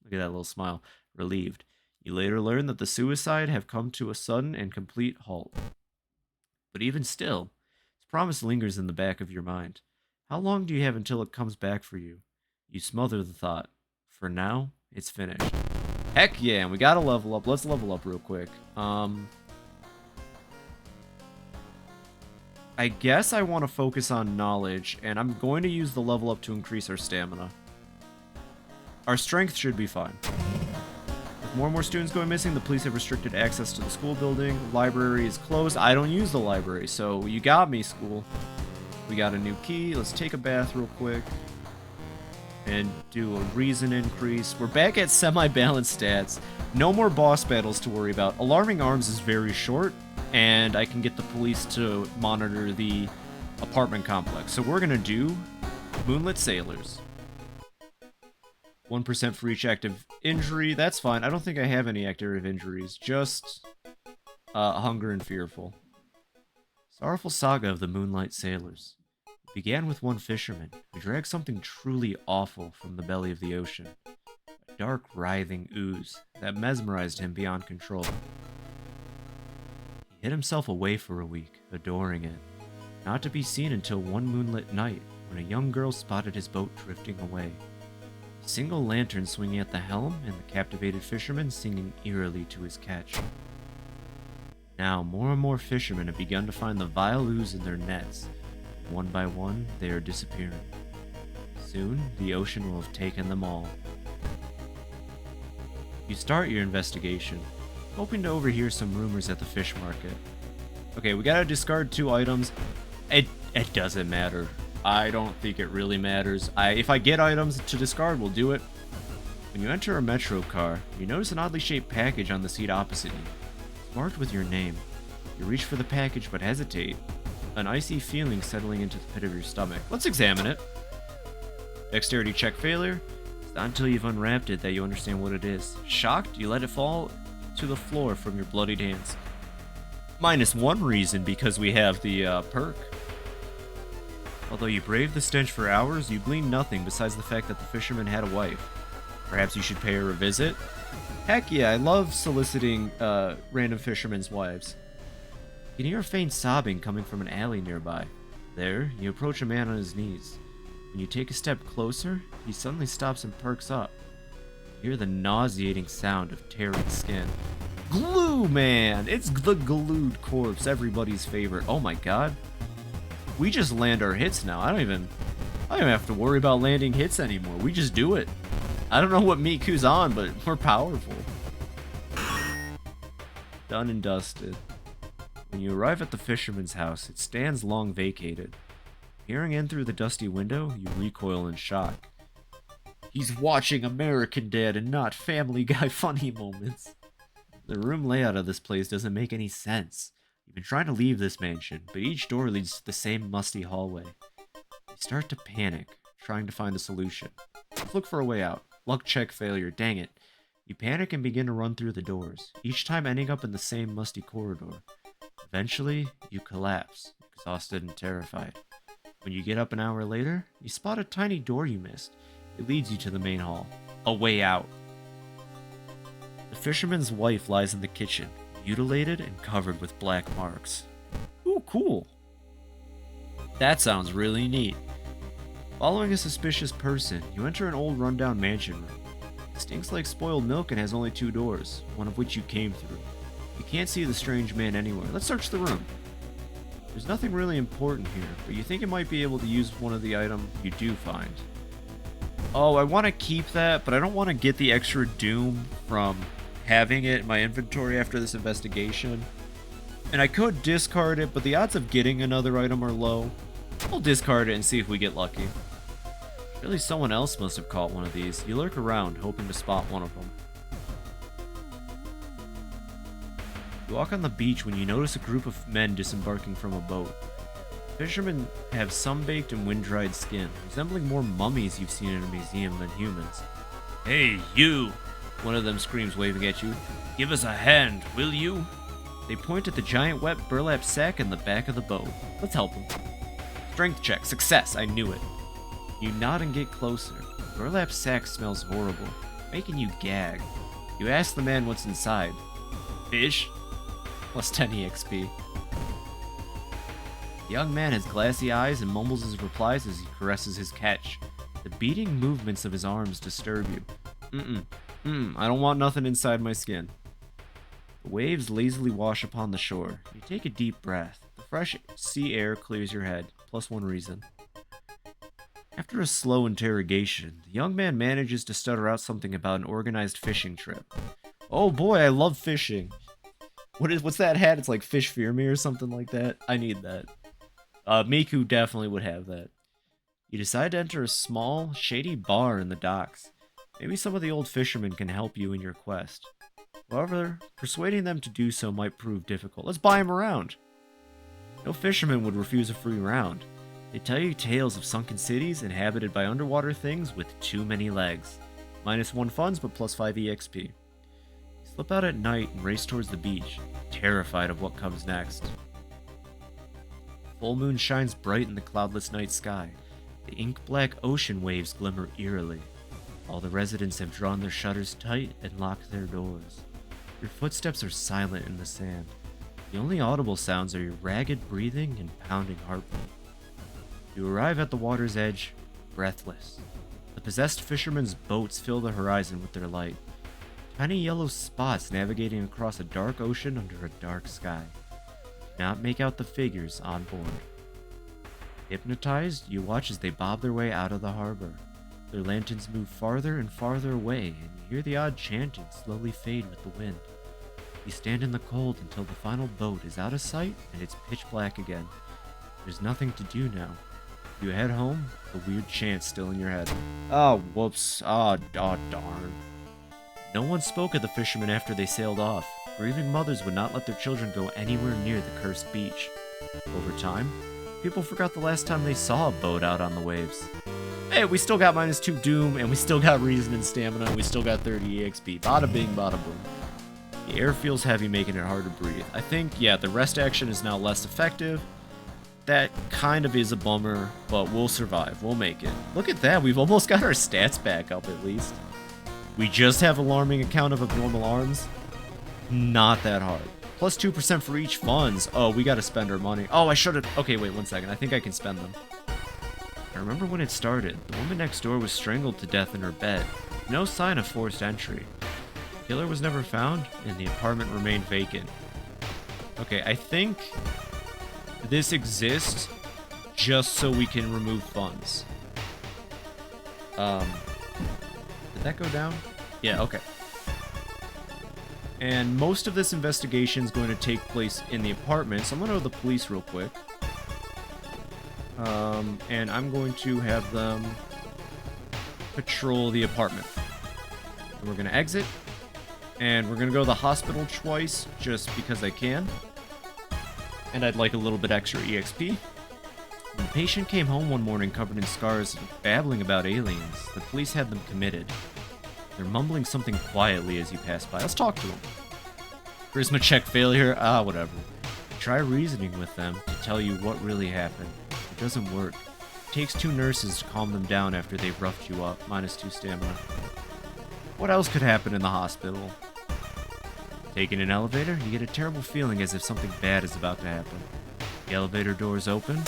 Look at that little smile. Relieved. You later learn that the suicide have come to a sudden and complete halt. But even still, its promise lingers in the back of your mind. How long do you have until it comes back for you? You smother the thought. For now, it's finished. Heck yeah, and we gotta level up. Let's level up real quick. I guess I want to focus on knowledge, and I'm going to use the level up to increase our stamina. Our strength should be fine. With more and more students going missing, the police have restricted access to the school building. The library is closed. I don't use the library, so you got me, school. We got a new key. Let's take a bath real quick. And do a reason increase. We're back at semi-balanced stats. No more boss battles to worry about. Alarming Arms is very short, and I can get the police to monitor the apartment complex. So we're going to do Moonlit Sailors. 1% for each active injury. That's fine. I don't think I have any active injuries. Just hunger and fearful. Sorrowful saga of the Moonlight Sailors. It began with one fisherman who dragged something truly awful from the belly of the ocean. A dark, writhing ooze that mesmerized him beyond control. He hid himself away for a week, adoring it, not to be seen until one moonlit night when a young girl spotted his boat drifting away. A single lantern swinging at the helm and the captivated fisherman singing eerily to his catch. Now, more and more fishermen have begun to find the vile ooze in their nets. One by one, they are disappearing. Soon, the ocean will have taken them all. You start your investigation, hoping to overhear some rumors at the fish market. Okay, we gotta discard 2 items. It doesn't matter. I don't think it really matters. If I get items to discard, we'll do it. When you enter a metro car, you notice an oddly shaped package on the seat opposite you. It's marked with your name. You reach for the package but hesitate. An icy feeling settling into the pit of your stomach. Let's examine it. Dexterity check failure. It's not until you've unwrapped it that you understand what it is. Shocked, you let it fall to the floor from your bloodied hands. -1 reason because we have the perk. Although you braved the stench for hours, you gleaned nothing besides the fact that the fisherman had a wife. Perhaps you should pay her a visit? Heck yeah, I love soliciting random fishermen's wives. You can hear a faint sobbing coming from an alley nearby. There, you approach a man on his knees. When you take a step closer, he suddenly stops and perks up. You hear the nauseating sound of tearing skin. Glue Man! It's the glued corpse, everybody's favorite. Oh my god. We just land our hits now. I don't even have to worry about landing hits anymore. We just do it. I don't know what Miku's on, but we're powerful. Done and dusted. When you arrive at the fisherman's house, it stands long vacated. Peering in through the dusty window, you recoil in shock. He's watching American Dad and not Family Guy funny moments. The room layout of this place doesn't make any sense. You've been trying to leave this mansion, but each door leads to the same musty hallway. You start to panic, trying to find a solution. Let's look for a way out. Luck check failure, dang it. You panic and begin to run through the doors, each time ending up in the same musty corridor. Eventually, you collapse, exhausted and terrified. When you get up an hour later, you spot a tiny door you missed. It leads you to the main hall. A way out. The fisherman's wife lies in the kitchen, mutilated and covered with black marks. Ooh, cool. That sounds really neat. Following a suspicious person, you enter an old rundown mansion room. It stinks like spoiled milk and has only 2 doors, one of which you came through. You can't see the strange man anywhere. Let's search the room. There's nothing really important here, but you think it might be able to use one of the items you do find. Oh, I want to keep that, but I don't want to get the extra doom from having it in my inventory after this investigation. And I could discard it, but the odds of getting another item are low. We'll discard it and see if we get lucky. Surely someone else must have caught one of these. You lurk around, hoping to spot one of them. You walk on the beach when you notice a group of men disembarking from a boat. Fishermen have sun-baked and wind-dried skin, resembling more mummies you've seen in a museum than humans. Hey, you! One of them screams, waving at you. Give us a hand, will you? They point at the giant wet burlap sack in the back of the boat. Let's help them. Strength check, success, I knew it. You nod and get closer. The burlap sack smells horrible, making you gag. You ask the man what's inside. Fish? Plus 10 EXP. The young man has glassy eyes and mumbles his replies as he caresses his catch. The beating movements of his arms disturb you. I don't want nothing inside my skin. The waves lazily wash upon the shore. You take a deep breath. The fresh sea air clears your head, plus 1 reason. After a slow interrogation, the young man manages to stutter out something about an organized fishing trip. Oh boy, I love fishing. What's that hat? It's like Fish Fear Me or something like that. I need that. Miku definitely would have that. You decide to enter a small, shady bar in the docks. Maybe some of the old fishermen can help you in your quest. However, persuading them to do so might prove difficult. Let's buy them around. No fisherman would refuse a free round. They tell you tales of sunken cities inhabited by underwater things with too many legs. -1 funds, but plus 5 EXP. You slip out at night and race towards the beach, terrified of what comes next. Full moon shines bright in the cloudless night sky. The ink-black ocean waves glimmer eerily. All the residents have drawn their shutters tight and locked their doors. Your footsteps are silent in the sand. The only audible sounds are your ragged breathing and pounding heartbeat. You arrive at the water's edge, breathless. The possessed fishermen's boats fill the horizon with their light. Tiny yellow spots navigating across a dark ocean under a dark sky. You cannot make out the figures on board. Hypnotized, you watch as they bob their way out of the harbor. Their lanterns move farther and farther away, and you hear the odd chanting slowly fade with the wind. You stand in the cold until the final boat is out of sight and it's pitch black again. There's nothing to do now. You head home, the weird chant still in your head. Oh, whoops. Oh, darn. No one spoke of the fishermen after they sailed off. Grieving mothers would not let their children go anywhere near the cursed beach. Over time, people forgot the last time they saw a boat out on the waves. Hey, we still got -2 Doom, and we still got Reason and Stamina, and we still got 30 EXP. Bada bing, bada boom. The air feels heavy, making it hard to breathe. I think, yeah, the rest action is now less effective. That kind of is a bummer, but we'll survive. We'll make it. Look at that. We've almost got our stats back up, at least. We just have alarming account of abnormal arms. Not that hard. Plus 2% for each funds. Oh, we gotta spend our money. Oh, I should have... Okay, wait 1 second. I think I can spend them. I remember when it started. The woman next door was strangled to death in her bed. No sign of forced entry. The killer was never found, and the apartment remained vacant. Okay, I think this exists just so we can remove funds. Did that go down? Yeah, okay. And most of this investigation is going to take place in the apartment, so I'm going to go to the police real quick. And I'm going to have them patrol the apartment. And we're going to exit. And we're going to go to the hospital twice, just because I can. And I'd like a little bit extra EXP. When the patient came home one morning covered in scars and babbling about aliens, the police had them committed. They're mumbling something quietly as you pass by. Let's talk to them. Charisma check failure? Ah, whatever. Try reasoning with them to tell you what really happened. It doesn't work. It takes 2 nurses to calm them down after they've roughed you up. -2 stamina. What else could happen in the hospital? Taking an elevator, you get a terrible feeling as if something bad is about to happen. The elevator doors open.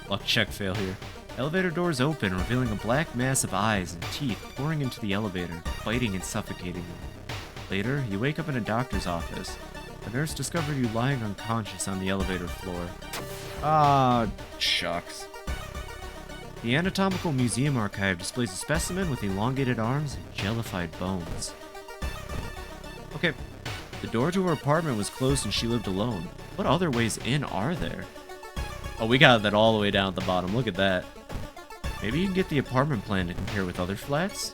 Luck check failure. Elevator doors open, revealing a black mass of eyes and teeth pouring into the elevator, biting and suffocating you. Later, you wake up in a doctor's office. The nurse discovered you lying unconscious on the elevator floor. Ah, shucks. The Anatomical Museum Archive displays a specimen with elongated arms and jellified bones. Okay, the door to her apartment was closed and she lived alone. What other ways in are there? Oh, we got that all the way down at the bottom. Look at that. Maybe you can get the apartment plan to compare with other flats?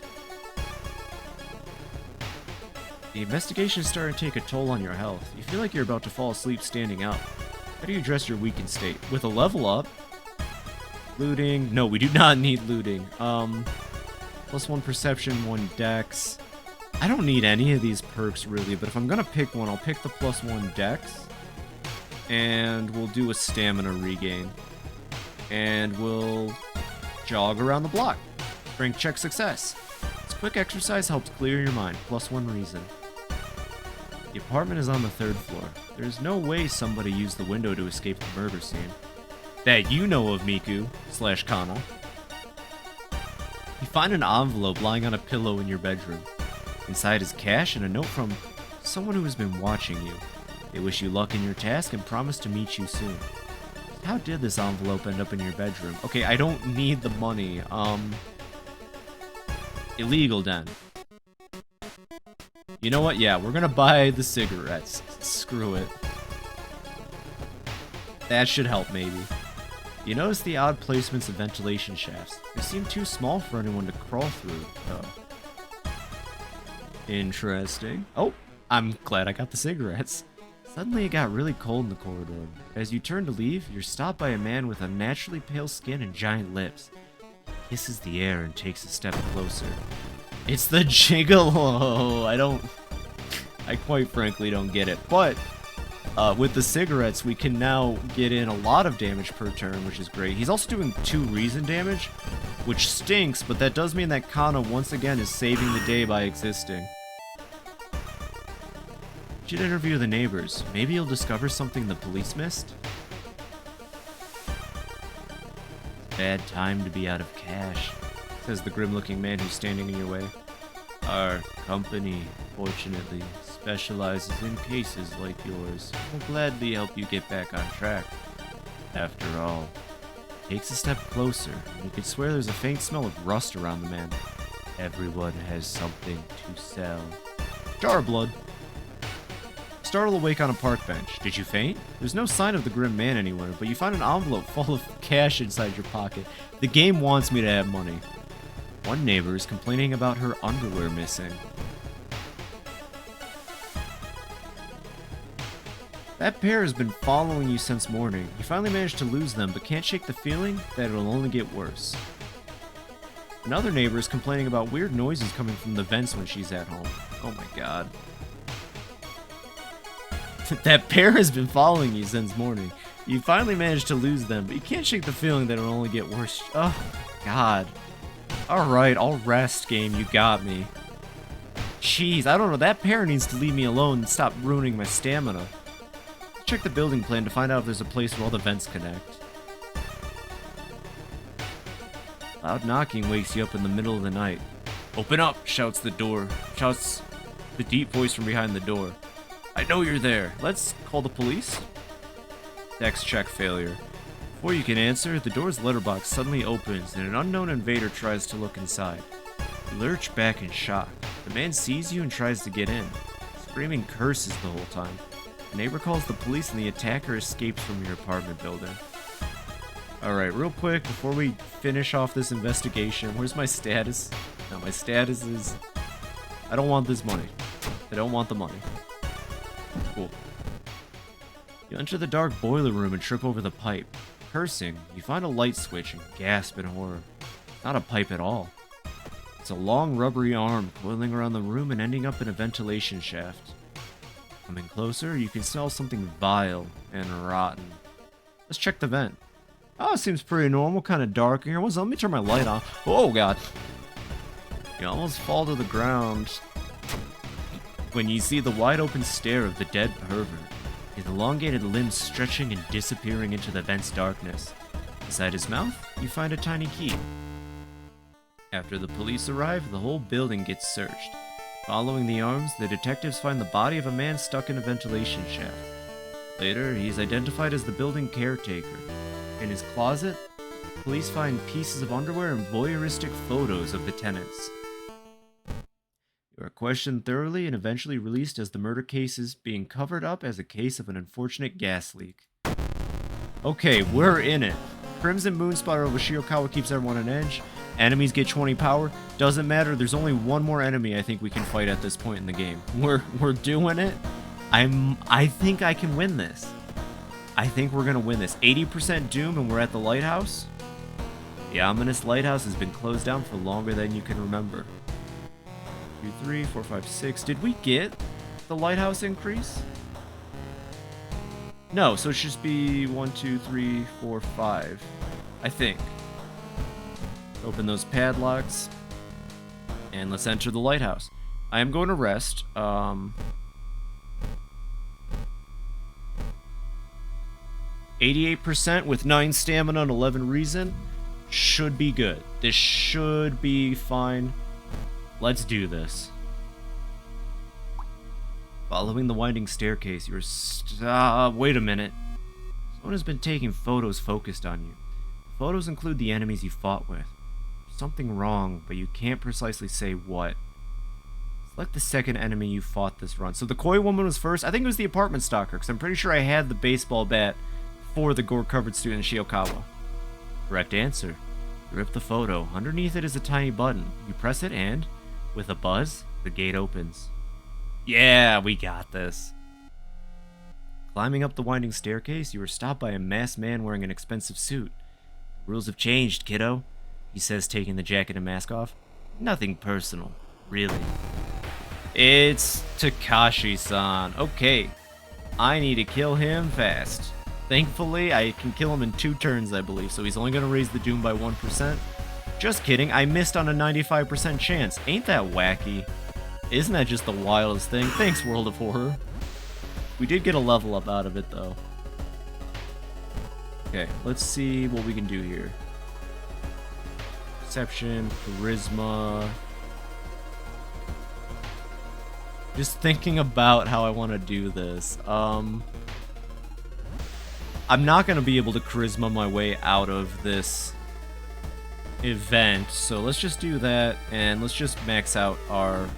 The investigation is starting to take a toll on your health. You feel like you're about to fall asleep standing up. How do you address your weakened state? With a level up? Looting? No, we do not need looting. +1 perception, 1 dex. I don't need any of these perks really, but if I'm gonna pick one, I'll pick the +1 dex. And we'll do a stamina regain. And we'll jog around the block. Strength check success. This quick exercise helps clear your mind. +1 reason. The apartment is on the 3rd floor. There's no way somebody used the window to escape the murder scene. That you know of, Miku/Kana. You find an envelope lying on a pillow in your bedroom. Inside is cash and a note from someone who has been watching you. They wish you luck in your task and promise to meet you soon. How did this envelope end up in your bedroom? Okay, I don't need the money. Illegal then. You know what? Yeah, we're gonna buy the cigarettes. Screw it. That should help, maybe. You notice the odd placements of ventilation shafts. They seem too small for anyone to crawl through. Oh. Interesting. Oh, I'm glad I got the cigarettes. Suddenly it got really cold in the corridor. As you turn to leave, you're stopped by a man with unnaturally pale skin and giant lips. He kisses the air and takes a step closer. It's the Gigolo! I quite frankly don't get it. But, with the cigarettes, we can now get in a lot of damage per turn, which is great. He's also doing 2 reason damage, which stinks, but that does mean that Kana once again is saving the day by existing. You should interview the neighbors. Maybe you'll discover something the police missed? Bad time to be out of cash, says the grim-looking man who's standing in your way. Our company, fortunately, specializes in cases like yours. We'll gladly help you get back on track. After all, takes a step closer, and you could swear there's a faint smell of rust around the man. Everyone has something to sell. Jar of blood. Startle awake on a park bench. Did you faint? There's no sign of the grim man anywhere, but you find an envelope full of cash inside your pocket. The game wants me to have money. One neighbor is complaining about her underwear missing. That pair has been following you since morning. You finally managed to lose them, but can't shake the feeling that it'll only get worse. Another neighbor is complaining about weird noises coming from the vents when she's at home. Oh my god. That pair has been following you since morning. You finally managed to lose them, but you can't shake the feeling that it'll only get worse. Oh god. Alright, I'll rest, game. You got me. Jeez, I don't know. That pair needs to leave me alone and stop ruining my stamina. Check the building plan to find out if there's a place where all the vents connect. Loud knocking wakes you up in the middle of the night. Open up, shouts the deep voice from behind the door. I know you're there. Let's call the police. Dex check failure. Before you can answer, the door's letterbox suddenly opens and an unknown invader tries to look inside. You lurch back in shock. The man sees you and tries to get in, screaming curses the whole time. The neighbor calls the police and the attacker escapes from your apartment building. Alright, real quick, before we finish off this investigation, where's my status? No, my status is... I don't want this money. I don't want the money. Cool. You enter the dark boiler room and trip over the pipe. Cursing, you find a light switch and gasp in horror. Not a pipe at all. It's a long rubbery arm coiling around the room and ending up in a ventilation shaft. Coming closer, you can smell something vile and rotten. Let's check the vent. Oh, it seems pretty normal, kind of dark in here. Let me turn my light on. Oh god. You almost fall to the ground when you see the wide open stare of the dead pervert, his elongated limbs stretching and disappearing into the vent's darkness. Inside his mouth, you find a tiny key. After the police arrive, the whole building gets searched. Following the arms, the detectives find the body of a man stuck in a ventilation shaft. Later, he's identified as the building caretaker. In his closet, police find pieces of underwear and voyeuristic photos of the tenants. You are questioned thoroughly and eventually released as the murder case is being covered up as a case of an unfortunate gas leak. Okay, we're in it. Crimson Moonspotter over Shirakawa keeps everyone on edge. Enemies get 20 power. Doesn't matter, there's only one more enemy I think we can fight at this point in the game. We're doing it. I think I can win this. I think we're gonna win this. 80% Doom and we're at the lighthouse. The ominous lighthouse has been closed down for longer than you can remember. 2, 3, 4, 5, 6. Did we get the lighthouse increase? No, so it should just be 1, 2, 3, 4, 5. I think. Open those padlocks. And let's enter the lighthouse. I am going to rest. 88% with 9 stamina and 11 reason. Should be good. This should be fine. Let's do this. Following the winding staircase, you're wait a minute. Someone has been taking photos focused on you. The photos include the enemies you fought with. Something wrong, but you can't precisely say what. Select the second enemy you fought this run. So the koi woman was first. I think it was the apartment stalker, because I'm pretty sure I had the baseball bat for the gore-covered student Shiokawa. Correct answer. You rip the photo. Underneath it is a tiny button. You press it and, with a buzz, the gate opens. Yeah, we got this. Climbing up the winding staircase, you are stopped by a masked man wearing an expensive suit. Rules have changed, kiddo, he says, taking the jacket and mask off. Nothing personal, really. It's Takashi-san. Okay, I need to kill him fast. Thankfully, I can kill him in 2 turns, I believe, so he's only going to raise the Doom by 1%. Just kidding, I missed on a 95% chance. Ain't that wacky? Isn't that just the wildest thing? Thanks, World of Horror. We did get a level up out of it, though. Okay, let's see what we can do here. Perception, Charisma. Just thinking about how I want to do this. I'm not going to be able to charisma my way out of this event, so let's just do that, and let's just max out our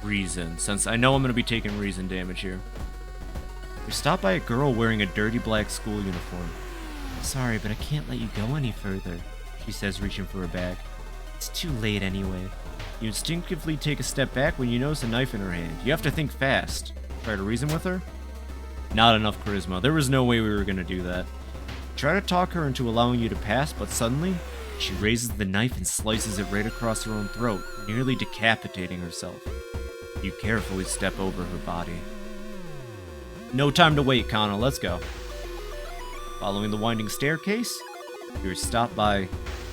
reason, since I know I'm going to be taking reason damage here. You're stopped by a girl wearing a dirty black school uniform. Sorry, but I can't let you go any further, she says, reaching for her bag. It's too late anyway. You instinctively take a step back when you notice a knife in her hand. You have to think fast. Try to reason with her? Not enough charisma. There was no way we were going to do that. Try to talk her into allowing you to pass, but suddenly, she raises the knife and slices it right across her own throat, nearly decapitating herself. You carefully step over her body. No time to wait, Kana. Let's go. Following the winding staircase, you're stopped by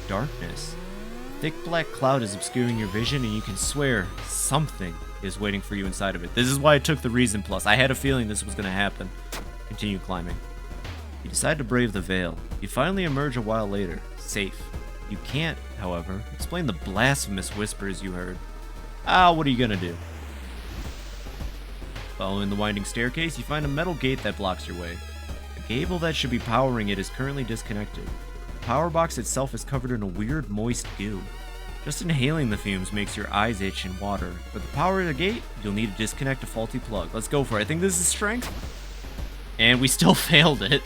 darkness. A thick black cloud is obscuring your vision, and you can swear something is waiting for you inside of it. This is why I took the reason plus. I had a feeling this was going to happen. Continue climbing. You decide to brave the veil. You finally emerge a while later, safe. You can't, however, explain the blasphemous whispers you heard. What are you gonna do? Following the winding staircase, you find a metal gate that blocks your way. The cable that should be powering it is currently disconnected. The power box itself is covered in a weird, moist goo. Just inhaling the fumes makes your eyes itch and water. For the power of the gate, you'll need to disconnect a faulty plug. Let's go for it. I think this is strength. And we still failed it.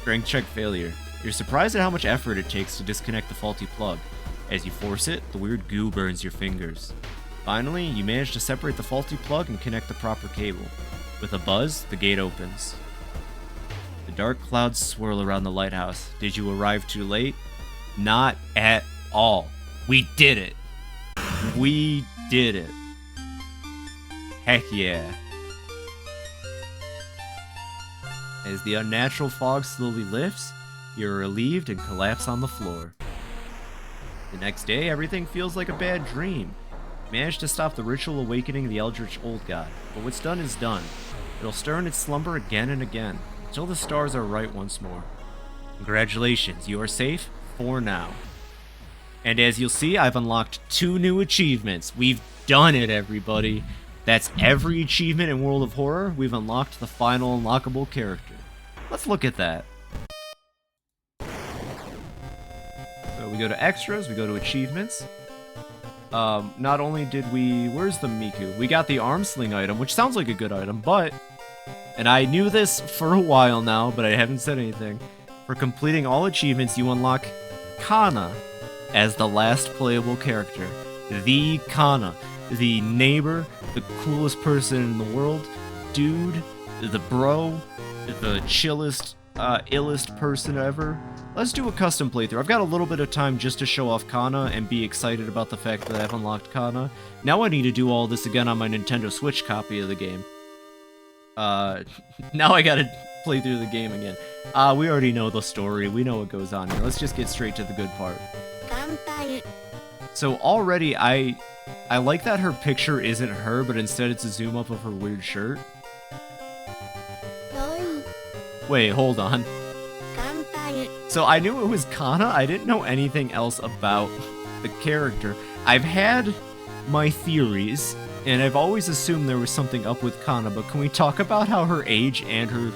Strength check failure. You're surprised at how much effort it takes to disconnect the faulty plug. As you force it, the weird goo burns your fingers. Finally, you manage to separate the faulty plug and connect the proper cable. With a buzz, the gate opens. The dark clouds swirl around the lighthouse. Did you arrive too late? Not at all. We did it. We did it. Heck yeah. As the unnatural fog slowly lifts, you're relieved and collapse on the floor. The next day, everything feels like a bad dream. You manage to stop the ritual awakening of the Eldritch Old God, but what's done is done. It'll stir in its slumber again and again, until the stars are right once more. Congratulations, you are safe for now. And as you'll see, I've unlocked 2 new achievements. We've done it, everybody. That's every achievement in World of Horror. We've unlocked the final unlockable character. Let's look at that. So we go to extras, we go to achievements. Not only did we... Where's the Miku? We got the arm sling item, which sounds like a good item, but... And I knew this for a while now, but I haven't said anything. For completing all achievements, you unlock Kana as the last playable character. The Kana. The neighbor, the coolest person in the world, dude, the bro, the chillest, illest person ever. Let's do a custom playthrough. I've got a little bit of time just to show off Kana and be excited about the fact that I've unlocked Kana. Now I need to do all this again on my Nintendo Switch copy of the game. Now I gotta play through the game again. We already know the story. We know what goes on here. Let's just get straight to the good part. So already I like that her picture isn't her, but instead it's a zoom up of her weird shirt. Wait, hold on. So I knew it was Kana, I didn't know anything else about the character. I've had my theories, and I've always assumed there was something up with Kana, but can we talk about how her age and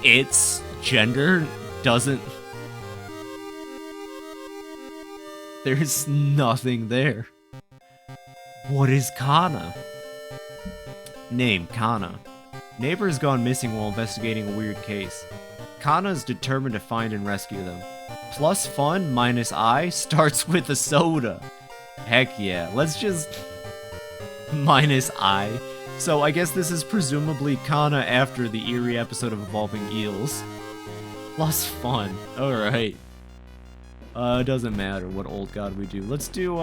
its gender doesn't... There's nothing there. What is Kana? Name, Kana. Neighbor has gone missing while investigating a weird case. Kana is determined to find and rescue them. Plus fun minus I starts with a soda. Heck yeah, let's just... minus I. So I guess this is presumably Kana after the eerie episode of Evolving Eels. Plus fun, alright. It doesn't matter what old god we do. Let's do,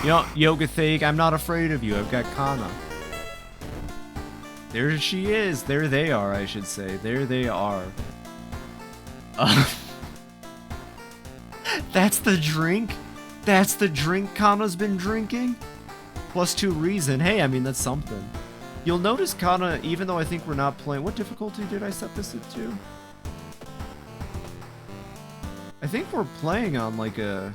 You know, Yoga Thake, I'm not afraid of you. I've got Kana. There she is. There they are, I should say. There they are. That's the drink? That's the drink Kana's been drinking? Plus 2 reason. Hey, I mean, that's something. You'll notice Kana, even though I think we're not playing... What difficulty did I set this to? I think we're playing on, like, a...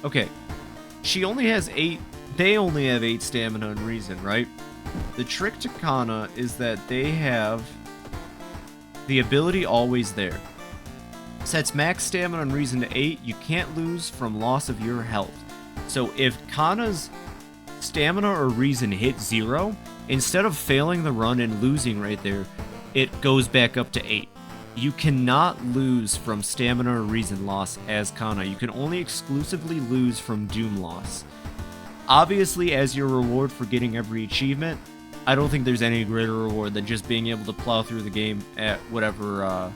Okay. She only has 8... They only have 8 stamina and reason, right? The trick to Kana is that they have the ability always there. Sets max stamina and reason to 8. You can't lose from loss of your health. So if Kana's stamina or reason hit 0, instead of failing the run and losing right there, it goes back up to 8. You cannot lose from stamina or reason loss as Kana. You can only exclusively lose from doom loss. Obviously, as your reward for getting every achievement, I don't think there's any greater reward than just being able to plow through the game at whatever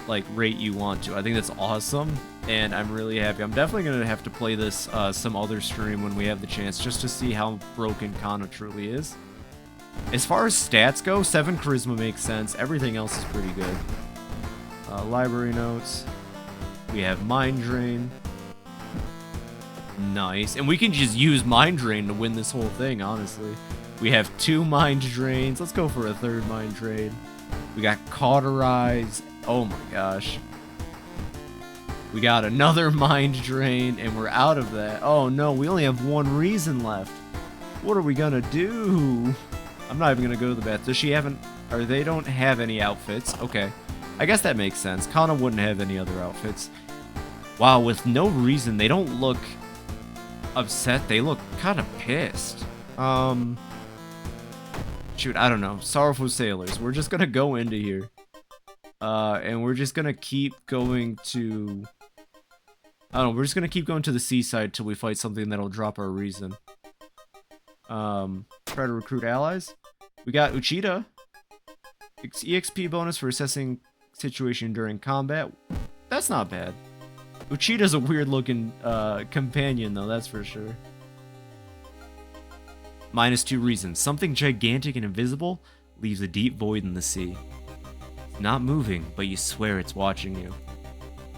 like rate you want to. I think that's awesome, and I'm really happy. I'm definitely going to have to play this some other stream when we have the chance, just to see how broken Kana truly is. As far as stats go, 7 charisma makes sense. Everything else is pretty good. Library notes. We have Mind Drain. Nice. And we can just use Mind Drain to win this whole thing, honestly. We have 2 Mind Drains. Let's go for a 3rd Mind Drain. We got Cauterize. Oh my gosh. We got another Mind Drain, and we're out of that. Oh no, we only have 1 reason left. What are we gonna do? I'm not even gonna go to the bath. Does she have or they don't have any outfits? Okay. I guess that makes sense. Kana wouldn't have any other outfits. Wow, with no reason, they don't look upset. They look kind of pissed. Shoot, I don't know. Sorrowful Sailors. We're just gonna go into here. And we're just gonna keep going to... I don't know, we're just gonna keep going to the seaside till we fight something that'll drop our reason. Try to recruit allies. We got Uchida. EXP bonus for assessing situation during combat. That's not bad. Uchida's a weird looking companion though, that's for sure. -2 reasons. Something gigantic and invisible leaves a deep void in the sea. It's not moving, but you swear it's watching you.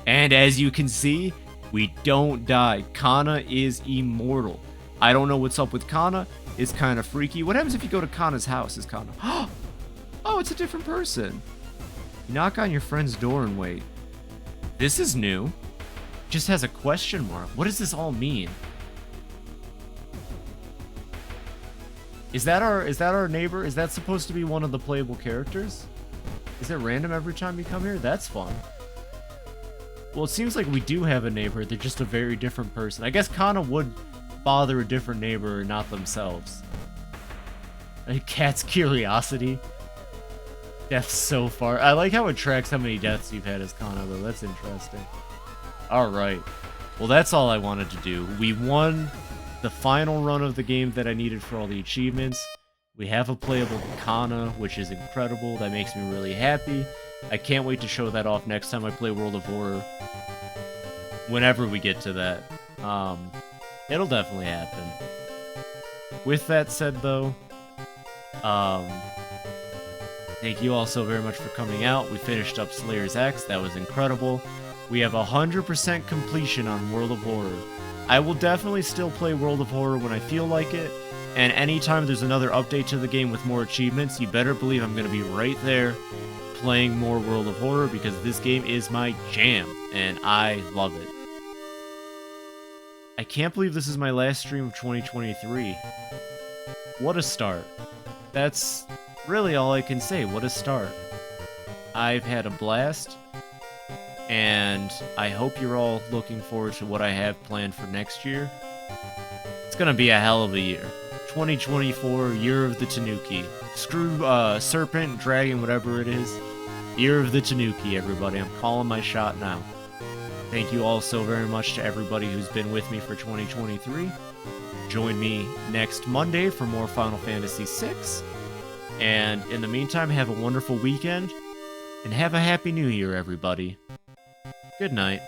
And as you can see, we don't die. Kana is immortal. I don't know what's up with Kana. It's kind of freaky. What happens if you go to Kana's house? Is Kana... Oh, it's a different person. You knock on your friend's door and wait. This is new. Just has a question mark. What does this all mean? Is that our neighbor? Is that supposed to be one of the playable characters? Is it random every time you come here? That's fun. Well, it seems like we do have a neighbor. They're just a very different person. I guess Kana would bother a different neighbor, not themselves. A cat's curiosity. Deaths so far. I like how it tracks how many deaths you've had as Kana, though. That's interesting. Alright. Well, that's all I wanted to do. We won the final run of the game that I needed for all the achievements. We have a playable Kana, which is incredible. That makes me really happy. I can't wait to show that off next time I play World of Horror. Whenever we get to that. It'll definitely happen. With that said, though, thank you all so very much for coming out. We finished up Slayer's X. That was incredible. We have 100% completion on World of Horror. I will definitely still play World of Horror when I feel like it, and anytime there's another update to the game with more achievements, you better believe I'm going to be right there playing more World of Horror, because this game is my jam, and I love it. I can't believe this is my last stream of 2023. What a start. That's really all I can say. What a start. I've had a blast, and I hope you're all looking forward to what I have planned for next year. It's gonna be a hell of a year. 2024, Year of the Tanuki. Screw Serpent, Dragon, whatever it is. Year of the Tanuki, everybody. I'm calling my shot now. Thank you all so very much to everybody who's been with me for 2023. Join me next Monday for more Final Fantasy VI. And in the meantime, have a wonderful weekend. And have a Happy New Year, everybody. Good night.